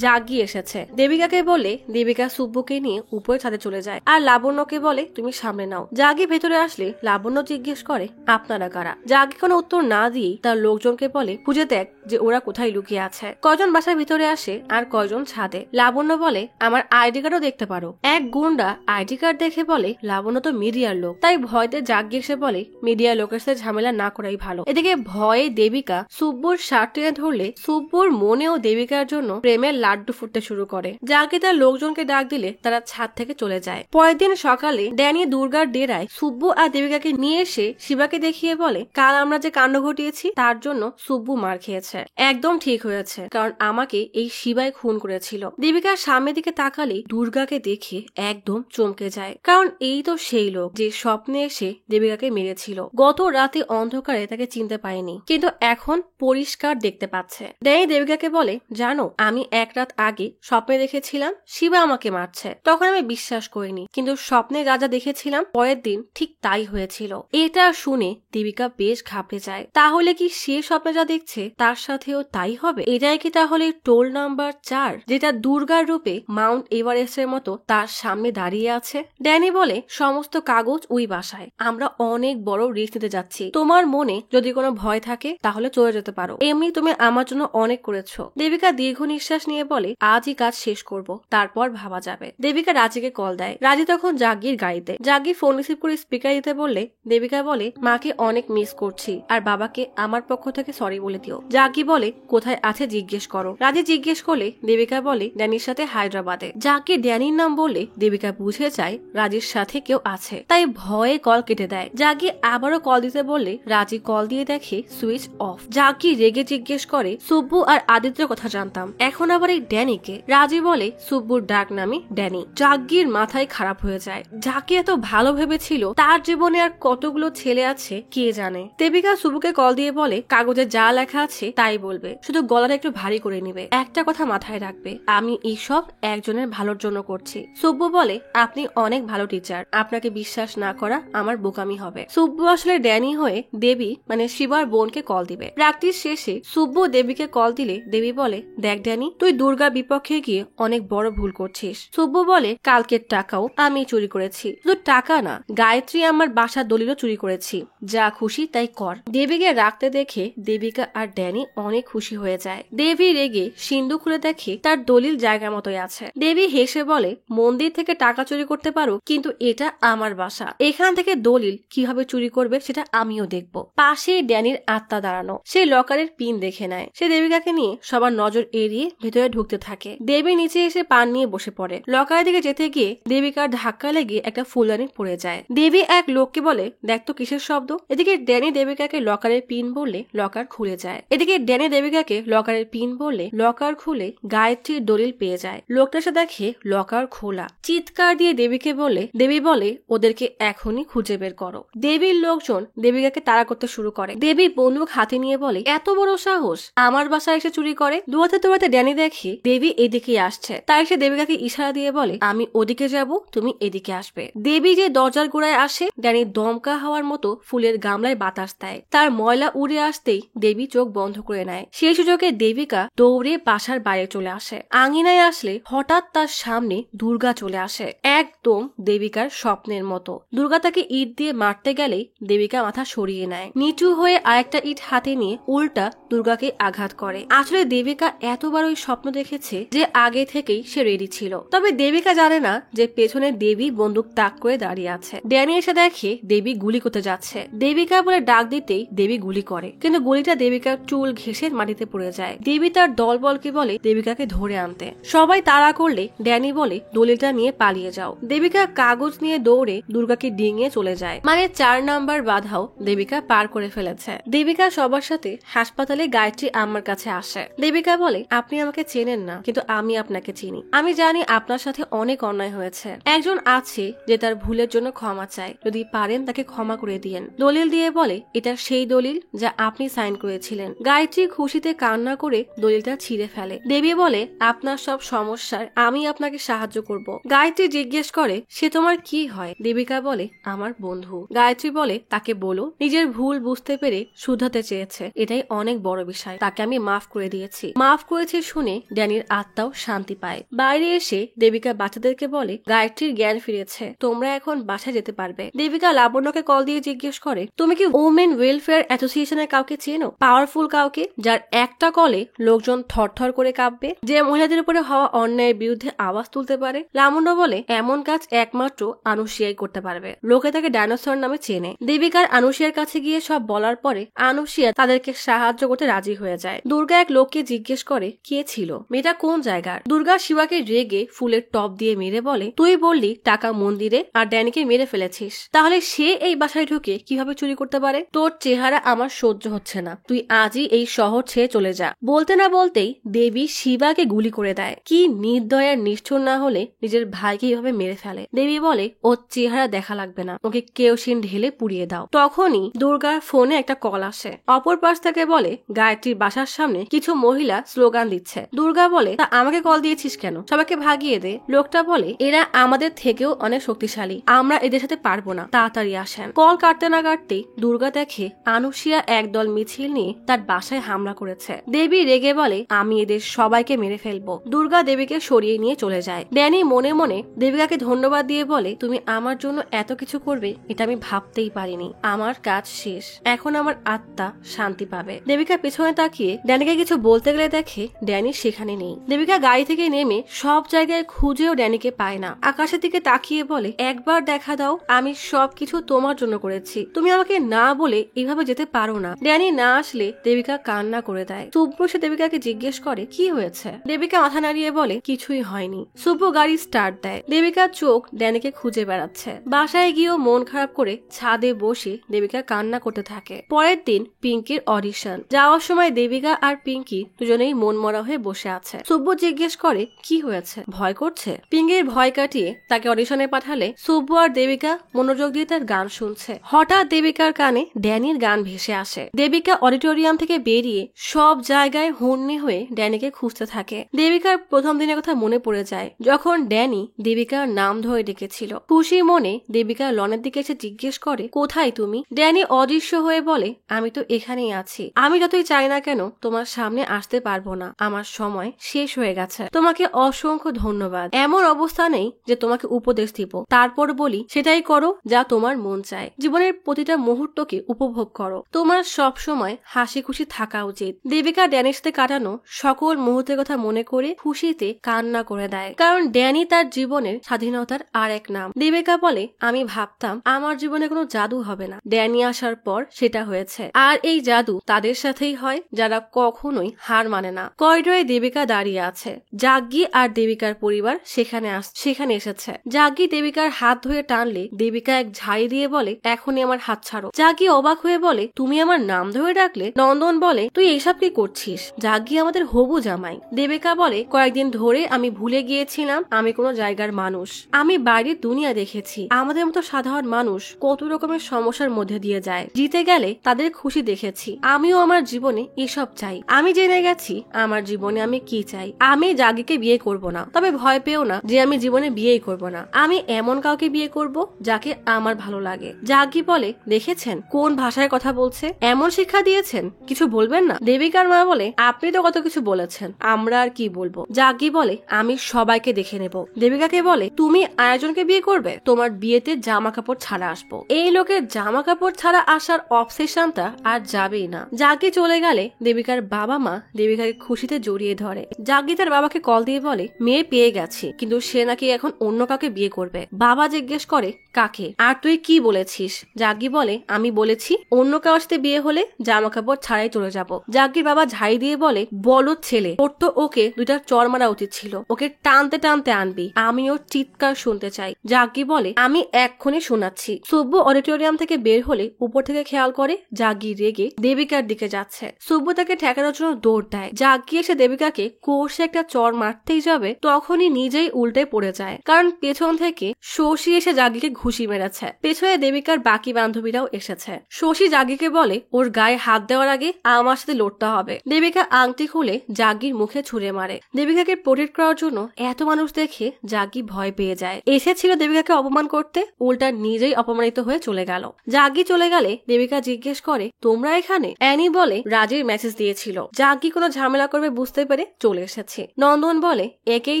জাগি এসেছে। দেবিকাকে বলে দেবিকা সুব্বুকে নিয়ে উপরে ছাদে চলে যায় আর লাবণ্যকে বলে তুমি সামনে নাও। জাগি ভেতরে আসলে লাবণ্য জিজ্ঞেস করে আপনারা কারা। জাগি কোনো উত্তর না দিয়ে তার লোকজনকে বলে খুঁজে দেখ যে ওরা কোথায় লুকিয়ে আছে। কয়জন বাসার ভিতরে আসে আর কয়জন ছাদে। লাবণ্য বলে আমার আইডি কার্ডও দেখতে পারো। এক গুন্ডা আইডি কার্ড দেখে বলে লাবণ্য তো মিডিয়ার লোক, তাই ভয়তে জাগি এসে বলে মিডিয়ার লোকের সাথে ঝামেলা না করাই ভালো। এদিকে ভয়ে দেবিকা সুব্বুর শার্ট টেনে ধরলে সুব্বুর মনেও দেবিকার জন্য প্রেমের লাড্ডু ফুটতে শুরু করে। জাগি তার লোকজনকে ডাক দিলে তারা ছাদ থেকে চলে যায়। পরের দিন সকালে ড্যানি দুর্গার ডেরায় সুব্বু আর দেবিকাকে নিয়ে এসে শিবাকে দেখিয়ে বলে কাল আমরা যে কাণ্ড ঘটিয়েছি তার জন্য সুব্বু মার খেয়েছে। একদম ঠিক হয়েছে, কারণ আমাকে এই শিবাই খুন করেছিল। দেবিকার সামনের দিকে তাকালে দুর্গাকে দেখে একদম চমকে যায়, কারণ এই তো সেই লোক যে স্বপ্নে এসে দেবিকাকে মেরেছিল। গত রাতে অন্ধকারে তাকে চিনতে পারেনি, কিন্তু এখন পরিষ্কার দেখতে পাচ্ছে। ড্যানি দেবিকাকে বলে জানো আমি এক রাত আগে স্বপ্নে দেখেছিলাম শিবা আমাকে মারছে। তখন আমি বিশ্বাস করিনি, কিন্তু স্বপ্নে যা যা দেখেছিলাম পরের দিন ঠিক তাই হয়েছিল। এটা শুনে দেবিকা বেশ ঘাবড়ে যায়। তাহলে কি সে স্বপ্নে যা দেখছে তার সাথেও তাই হবে? এটাই কি তাহলে টোল নাম্বার 4, যেটা দুর্গার রূপে মাউন্ট এভারেস্টের মতো তার সামনে দাঁড়িয়ে আছে? ড্যানি বলে সমস্ত কাগজ ওই বাসায়। আমরা অনেক বড় রিস্ক নিতে যাচ্ছি। তোমার মনে যদি কোনো ভয় থাকে তাহলে চলে যেতে পারো। এমনি তুমি আমার জন্য অনেক করেছো। দেবিকা দীর্ঘ নিঃশ্বাস নিয়ে বলে আজই কাজ শেষ করব, তারপর ভাবা যাবে। দেবিকা রাজিকে কল দেয়। রাজি তখন জাগির গাড়িতে। জাগি ফোন রিসিভ করে স্পিকার দিতে বললে দেবিকা বলে মাকে অনেক মিস করছি আর বাবাকে আমার পক্ষ থেকে সরি বলে দিও। জাগি বলে কোথায় আছে জিজ্ঞেস করো। রাজি জিজ্ঞেস করলে দেবিকা বলে ড্যানির সাথে হায়দ্রাবাদে। জাগি ড্যানির নাম বললে দেবিকা বুঝে যায় রাজির সাথে কেউ আছে, তাই ভয়ে কল কেটে দেয়। জাগি আবারও কল দিতে বললে রাজি কল দিয়ে দেখে সুইচ অফ। জাগি রেগে জিজ্ঞেস করে সুব্বু আর আদিত্যের কথা জানতাম, এখন আবার এই ড্যানিকে? রাজি বলে সুব্বুর ডাক নামে ড্যানি। জাগির মাথায় খারাপ হয়ে যায়। জাগি এত ভালো ভেবেছিল তার জীবনে আর কতগুলো ছেলে আছে কে জানে। দেবিকা সুব্বুকে কল দিয়ে বলে কাগজে যা লেখা আছে তাই বলবে, শুধু গলাটা একটু ভারী করে নিবে। একটা কথা মাথায় রাখবে, আমি এইসব একজনের ভালোর জন্য করছি। সুব্বু বলে আপনি অনেক ভালো টিচার, আপনাকে বিশ্বাস না করা আমার বোকামি হবে। সুব্বু আসলে ড্যানি হয়ে দেবী মানে শিবার বোনকে কল দিবে। প্র্যাকটিস শেষে সুব্বু দেবীকে কল দিলে দেবী বলে দেখ ড্যানি, তুই দুর্গার বিপক্ষে গিয়ে অনেক বড় ভুল করছিস। সুব্বু বলে কালকের টাকাও আমি চুরি করেছি, শুধু টাকা না গায়ত্রী আমার বাসার দলিলও চুরি করেছি, যা খুশি তাই কর। দেবীকে রাখতে দেখে দেবিকা আর ড্যানি অনেক খুশি হয়ে যায়। দেবী রেগে সিন্ধু খুলে দেখে তার দলিল জায়গা মতোই আছে। দেবী হেসে বলে মন্দির থেকে টাকা চুরি করতে পারো, কিন্তু এটা আমার বাসা, এখান থেকে দলিল কিভাবে চুরি করবে সেটা আমিও দেখবো। পাশে ড্যানির আত্মা দাঁড়ানো, সে লকারের পিন দেখে নেয়। সে দেবিকাকে নিয়ে সবার নজর এড়িয়ে ভেতরে ঢুকতে থাকে। দেবী নিচে এসে পান নিয়ে বসে পড়ে। লকারের দিকে যেতে গিয়ে দেবিকার ধাক্কা লেগে একটা ফুলদানি পড়ে যায়। দেবী এক লোককে বলে দেখ তো কিসের শব্দ। এদিকে ড্যানি দেবিকাকে লকারের পিন বললে লকার খুলে যায়। এদিকে ড্যানি দেবিকাকে লকারের পিন বললে লকার খুলে গায়ত্রীর দলিল পেয়ে যায়। লোকটা সে দেখে লকার খোলা। চিৎকার দিয়ে দেবীকে বলে, দেবী বলে ওদেরকে এখনই খুঁজে বের করো। দেবীর লোকজন দেবিকাকে তাড়া করতে শুরু করে। দেবী বন্দুক হাতে নিয়ে বলে এত বড় সাহস আমার বাসায় এসে চুরি করে। দৌড়াতে দৌড়াতে ড্যানি দেখে দেবী এদিকে আসছে, তাই সে দেবিকাকে ইশারা দিয়ে বলে আমি ওদিকে যাব, তুমি এদিকে আসবে। দেবী যে দরজার গোড়ায় আসে, ড্যানি দমকা হওয়ার মতো ফুলের গামলায় বাতাস দেয়। তার ময়লা উড়ে আসতেই দেবী চোখ বন্ধ করে নেয়। সেই সুযোগে দেবিকা দৌড়ে বাসার বাইরে চলে আসে। আঙিনায় আসে আসলে হঠাৎ তার সামনে দুর্গা চলে আসে, একদম দেবিকার স্বপ্নের মতো। দুর্গা তাকে ইট দিয়ে মারতে গেলেই দেবিকা মাথা সরিয়ে নেয়, নিচু হয়ে আরেকটা ইট হাতে নিয়ে উল্টা দুর্গাকে আঘাত করে। আসলে দেবিকা এতবার ওই স্বপ্ন দেখেছে যে আগে থেকেই সে রেডি ছিল। তবে দেবিকা জানে না যে পেছনে দেবী বন্দুক তাক করে দাঁড়িয়ে আছে। ড্যানি এসে দেখে দেবী গুলি করতে যাচ্ছে। দেবিকা বলে ডাক দিতেই দেবী গুলি করে, কিন্তু গুলিটা দেবিকার চুল ঘেঁষে মাটিতে পড়ে যায়। দেবী তার দলবলকে বলে দেবিকাকে ধরে আনতে। সবাই তাড়া করলে ড্যানি বলে দলিলটা নিয়ে পালিয়ে যাও। দেবিকা কাগজ নিয়ে দৌড়ে দুর্গাকে ডিঙিয়ে চলে যায়। মানে 4 নাম্বার বাধাও দেবিকা পার করে ফেলেছে। দেবিকা সবার সাথে হাসপাতালে গায়ত্রী আম্মার কাছে আসে। দেবিকা বলে, আপনি আমাকে চেনেন না, কিন্তু আমি আপনাকে চিনি। আমি জানি আপনার সাথে অনেক অন্যায় হয়েছে। একজন আছে যে তার ভুলের জন্য ক্ষমা চায়, যদি পারেন তাকে ক্ষমা করে দিয়েন। দলিল দিয়ে বলে, এটা সেই দলিল যা আপনি সাইন করেছিলেন। গায়ত্রী খুশিতে কান্না করে দলিলটা ছিঁড়ে ফেলে। দেবী বলে, আপনার সব সমস্যার আমি আপনাকে সাহায্য করব। গায়ত্রী জিজ্ঞেস করে, সে তোমার কি হয়? দেবিকা বলে, আমার বন্ধু। গায়ত্রী বলে, তাকে বলো নিজের ভুল বুঝতে পেরে শুধরাতে চেয়েছে, এটাই অনেক বড় বিষয়। তাকে আমি মাফ করে দিয়েছি। মাফ করেছে শুনে ড্যানির আত্মাও শান্তি পায়। বাইরে এসে দেবিকা বাচ্চাদেরকে বলে, গায়ত্রীর জ্ঞান ফিরেছে, তোমরা এখন বাসায় যেতে পারবে। দেবিকা লাবণ্যকে কল দিয়ে জিজ্ঞেস করে, তুমি কি ওমেন ওয়েলফেয়ার অ্যাসোসিয়েশনের কাউকে চেনো? পাওয়ারফুল কাউকে, যার একটা কলে লোকজন থরথর করে কাঁপবে, যে মহিলাদের উপরে হওয়া অন্যায়ের বিরুদ্ধে আওয়াজ তুলতে পারে? লাবণ্য বলে, এমন কাজ একমাত্র আনুশিয়াই করতে পারবে। লোকে তাকে ডাইনোসর নামে চেনে। দেবিকার আনুশিয়ার কাছে গিয়ে সব বলার পরে আনুশিয়া তাদেরকে সাহায্য করতে রাজি হয়ে যায়। দুর্গা এক লোককে জিজ্ঞেস করে, কে ছিল? মেয়েটা কোন জায়গার? দুর্গা শিবাকে রেগে ফুলের টপ দিয়ে মেরে বলে, তুই বললি টাকা মন্দিরে আর ড্যানিকে মেরে ফেলেছিস, তাহলে সে এই বাসায় ঢুকে কিভাবে চুরি করতে পারে? তোর চেহারা আমার সহ্য হচ্ছে না, তুই আজই এই শহর ছেড়ে চলে যা। বলতে না বলতেই দেবী শিবাকে গুলি করে দেয়। কি নির্দয় আর নিষ্ঠুর না হলে নিজের ভাইকে এইভাবে মেরে ফেলে। দেবী বলে, ওর চেহারা দেখা লাগবে না, ওকে কেরোসিন ঢেলে পুড়িয়ে দাও। তখনই দুর্গার ফোনে একটা কল আসে। অপর পাশ থেকে বলে, গায়ত্রীর বাসার সামনে কিছু মহিলা স্লোগান দিচ্ছে। দুর্গা বলে, তা আমাকে কল দিয়েছিস কেন? সবাইকে ভাগিয়ে দে। লোকটা বলে, এরা আমাদের থেকেও অনেক শক্তিশালী, আমরা এদের সাথে পারবো না, তাড়াতাড়ি আসেন। কল কাটতে না কাটতেই দুর্গা দেখে আনুশিয়া একদল মিছিল নিয়ে তার বাসায় হামলা করেছে। দেবী রেগে বলে, আমি এদের সবাইকে মেরে ফেলবো। দুর্গা দেবীকে সরিয়ে নিয়ে চলে যায়। ড্যানি মনে মনে দেবিকাকে ধন্যবাদ দিয়ে বলে, তুমি আমার জন্য এত কিছু করবে এটা আমি ভাবতেই পারিনি। আমার কাজ শেষ, এখন আমার আত্মা শান্তি পাবে। দেবিকা পেছনে তাকিয়ে ড্যানিকে কিছু বলতে গেলে দেখে ড্যানি সেখানে নেই। দেবিকা গাড়ি থেকে নেমে সব জায়গায় খুঁজেও ড্যানিকে পায় না। আকাশের দিকে তাকিয়ে বলে, একবার দেখা দাও, আমি সবকিছু তোমার জন্য করেছি, তুমি আমাকে না বলে এভাবে যেতে পারো না। ড্যানি না আসলে দেবিকা কান্না করে দেয়। সুব্বু সে দেবিকাকে জিজ্ঞেস করে, কি হয়েছে? দেবিকা মাথা নাড়িয়ে বলে, কিছুই হয়নি। সুব্বু গাড়ি স্টার্ট দেয়। দেবিকার চোখ ড্যানিকে খুঁজে বেড়াচ্ছে। বাসায় গিয়েও মন খারাপ করে ছাদে বসে দেবিকা কান্না করতে থাকে। পরের দিন পিঙ্কির অডিশন। যাওয়ার সময় দেবিকা আর পিঙ্কি দুজনেই মন মরা হয়ে বসে আছে। সুব্বু জিজ্ঞেস করে, কি হয়েছে, ভয় করছে? পিঙ্কির ভয় কাটিয়ে তাকে অডিশনে পাঠালে সুব্বু আর দেবিকা মনোযোগ দিয়ে তার গান শুনছে। হঠাৎ দেবিকার কানে ড্যানির গান ভেসে আসে। দেবিকা অডিটোরিয়াম থেকে বেরিয়ে সব জায়গায় হন্যে হয়ে ড্যানিকে খুঁজতে থাকে। দেবিকার প্রথম দিনের কথা মনে পড়ে যায়, যখন ড্যানি দেবিকার নাম ধরে ডেকেছিল। খুশি মনে দেবিকা লনের দিকে এসে জিজ্ঞেস করে, কোথায় তুমি? ড্যানি অদৃশ্য হয়ে বলে, আমি তো এখানেই আছি, আমি যতই চাই না কেন তোমার সামনে আসতে পারবো না, আমার সময় শেষ হয়ে গেছে। তোমাকে অসংখ্য ধন্যবাদ। এমন অবস্থা নেই যে তোমাকে উপদেশ দিব, তারপর বলি সেটাই করো যা তোমার মন চায়। জীবনের প্রতিটা মুহূর্তকে উপভোগ করো, তোমার সব সময় হাসি খুশি থাকা উচিত। দেবিকা ড্যানির সাথে কাটানো সকল মুহূর্তের কথা মনে করে খুশিতে কান্না করে দেয়, কারণ ড্যানি তার জীবনের স্বাধীনতার আর এক নাম। দেবিকা বলে, আমি ভাবতাম আমার জীবনে কোনো জাদু হবে না, ড্যানি আসার পর সেটা হয়েছে। আর এই জাদু তাদের সাথেই হয় যারা কখনোই হার মানে না। করিডোরে দেবিকা দাঁড়িয়ে আছে। জাগ্গি আর দেবিকার পরিবার সেখানে এসেছে। জাগ্গি দেবিকার হাত ধরে টানলে দেবিকা এক ঝাড়ি দিয়ে বলে, এখনই আমার হাত ছাড়ো। জাগ্গি অবাক হয়ে বলে, তুমি আমার নাম ধরে ডাকলে? নন্দন বলে, তুই এইসব কি করছিস? জাগ্গি আমাদের হবু জামাই। দেবিকা বলে, কয়েকদিন ধরে আমি ভুলে গিয়েছিলাম আমি কোনো জায়গার মানুষ। আমি বাইরের দুনিয়া দেখেছি, আমাদের মতো সাধারণ মানুষ কত রকমের সমস্যার মধ্যে দিয়ে যায়। জিতে গেলে তাদের খুশি দেখেছি, আমিও আমার জীবনে এসব চাই। আমি জেনে গেছি আমার জীবনে আমি কি চাই। আমি জাগ্গিকে বিয়ে করব না, তবে ভয় পেও না যে আমি জীবনে বিয়েই করব না। আমি এমন কাউকে বিয়ে করব যাকে আমার ভালো লাগে। জাগ্গি বলে, দেখেছেন কোন ভাষায় কথা বলছে? এমন শিক্ষা দিয়েছেন, কিছু বলবেন না? দেবিকার মা বলে, আপনি তো কত কিছু বলেছেন, আমরা আর কি বলবো। জাগি বলে আমি সবাইকে দেখে নেব। দেবিকাকে বলে তুমি আয়োজনকে বিয়ে করবে, তোমার বিয়েতে জামা কাপড় ছাড়া আসবো। এই লোকের জামা কাপড় ছাড়া আসার অবসেশনটা আর যাবেই না। জাগি চলে গেলে দেবিকার বাবা মা দেবিকাকে খুশিতে জড়িয়ে ধরে। জাগি তার বাবাকে কল দিয়ে বলে মেয়ে পেয়ে গেছি, কিন্তু সে নাকি এখন অন্য কাউকে বিয়ে করবে। বাবা জিজ্ঞেস করে কাকে, আর তুই কি বলেছিস? জাগি বলে আমি বলেছি অন্য কারোর সাথে বিয়ে হলে জামা কাপড় ছাড়াই চলে যাব। জাগির বাবা ঝাই দিয়ে বলে বলদ ছেলে, ওর তো ওকে দুইটা চড় মারা উচিত ছিল, ওকে টানতে টানতে আনবি, আমি ওর চিৎকার শুনতে চাই। জাগি বলে আমি এক্ষুনি শোনাচ্ছি। সুব্বু অডিটোরিয়াম থেকে বের হলে উপর থেকে খেয়াল করে জাগি রেগে দেবিকার দিকে যাচ্ছে। সুব্বু তাকে ঠেকানোর জন্য দৌড় দেয়। জাগি এসে দেবিকাকে কোষে একটা চড় মারতেই যাবে, তখনই নিজেই উল্টে পড়ে যায়, কারণ পেছন থেকে শশী এসে জাগিকে ঘুষি মেরেছে। পেছনে দেবিকার বাকি বান্ধবীরাও এসেছে। শশী জাগিকে বলে ওর গায়ে হাত দেওয়ার আগে আমার সাথে লড়তে হবে। দেবিকা আংটি খুলে জাগির মুখে ছুঁড়ে মারে। দেবিকাকে প্রোটেক্ট করার জন্য এত মানুষ দেখে জাগি ভয় পেয়ে যায়। এসেছিল দেবিকাকে অপমান করতে, উল্টা নিজেই অপমানিত হয়ে চলে গেল। জাগি চলে গেলে দেবিকা জিজ্ঞেস করে তোমরা এখানে? অ্যানি বলে রাজের মেসেজ দিয়েছিল, জাগি কোনো ঝামেলা করবে বুঝতে পেরে চলে এসেছে। নন্দন বলে একেই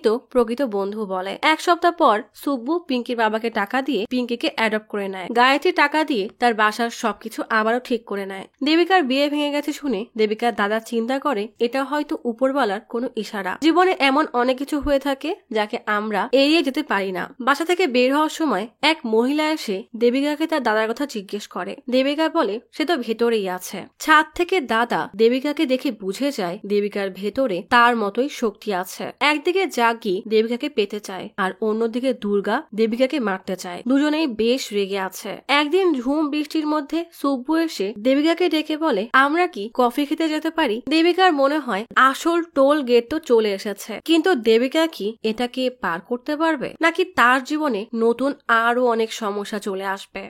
তো প্রকৃত বন্ধু বলে। এক সপ্তাহ পর সুব্বু পিঙ্কির বাবাকে টাকা দিয়ে পিঙ্কিকে অ্যাডপ্ট করে নেয়। গায়ত্রী টাকা দিয়ে তার বাসার সবকিছু আবারও ঠিক করে নেয়। দেবিকার বিয়ে ভেঙে গেছে শুনে দেবিকার দাদা চিন্তা করে এটা হয়তো উপরওয়ালার কোনো ইশারা। জীবনে এমন অনেক কিছু হয়ে থাকে যাকে আমরা এড়িয়ে যেতে পারি না। বাসা থেকে বের হওয়ার সময় এক মহিলা এসে দেবিকাকে তার দাদার কথা জিজ্ঞেস করে। দেবিকা বলে সে তো ভেতরেই আছে। ছাদ থেকে দাদা দেবিকাকে দেখে বুঝে যায় দেবিকার ভেতরে তার মতোই শক্তি আছে। একদিকে জাগি দেবিকাকে পেতে চায়, আর অন্যদিকে দুর্গা দেবিকাকে মারতে চায়। দুজনেই বেশ রেগে আছে। একদিন ঝুম বৃষ্টির মধ্যে সুব্বু এসে দেবিকাকে ডেকে বলে আমরা কি কফি খেতে যেতে পারি? দেবিকার মনে হয় আসল টোল গেট তো চলে এসেছে, কিন্তু দেবিকা কি এটাকে পার করতে পারবে, নাকি তার জীবনে নতুন আরো অনেক সমস্যা চলে আসবে?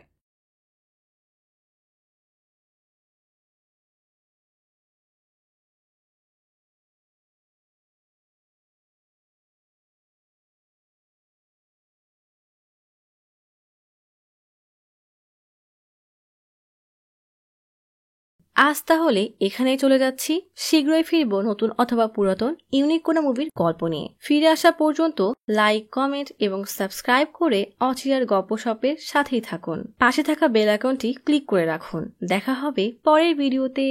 আজ তাহলে এখানেই চলে যাচ্ছি। শীঘ্রই ফিরবো নতুন অথবা পুরাতন ইউনিক কোনো মুভির গল্প নিয়ে। ফিরে আসা পর্যন্ত লাইক, কমেন্ট এবং সাবস্ক্রাইব করে অচিরার গপ্পসপের সাথেই থাকুন। পাশে থাকা বেল আইকনটি ক্লিক করে রাখুন। দেখা হবে পরের ভিডিওতে।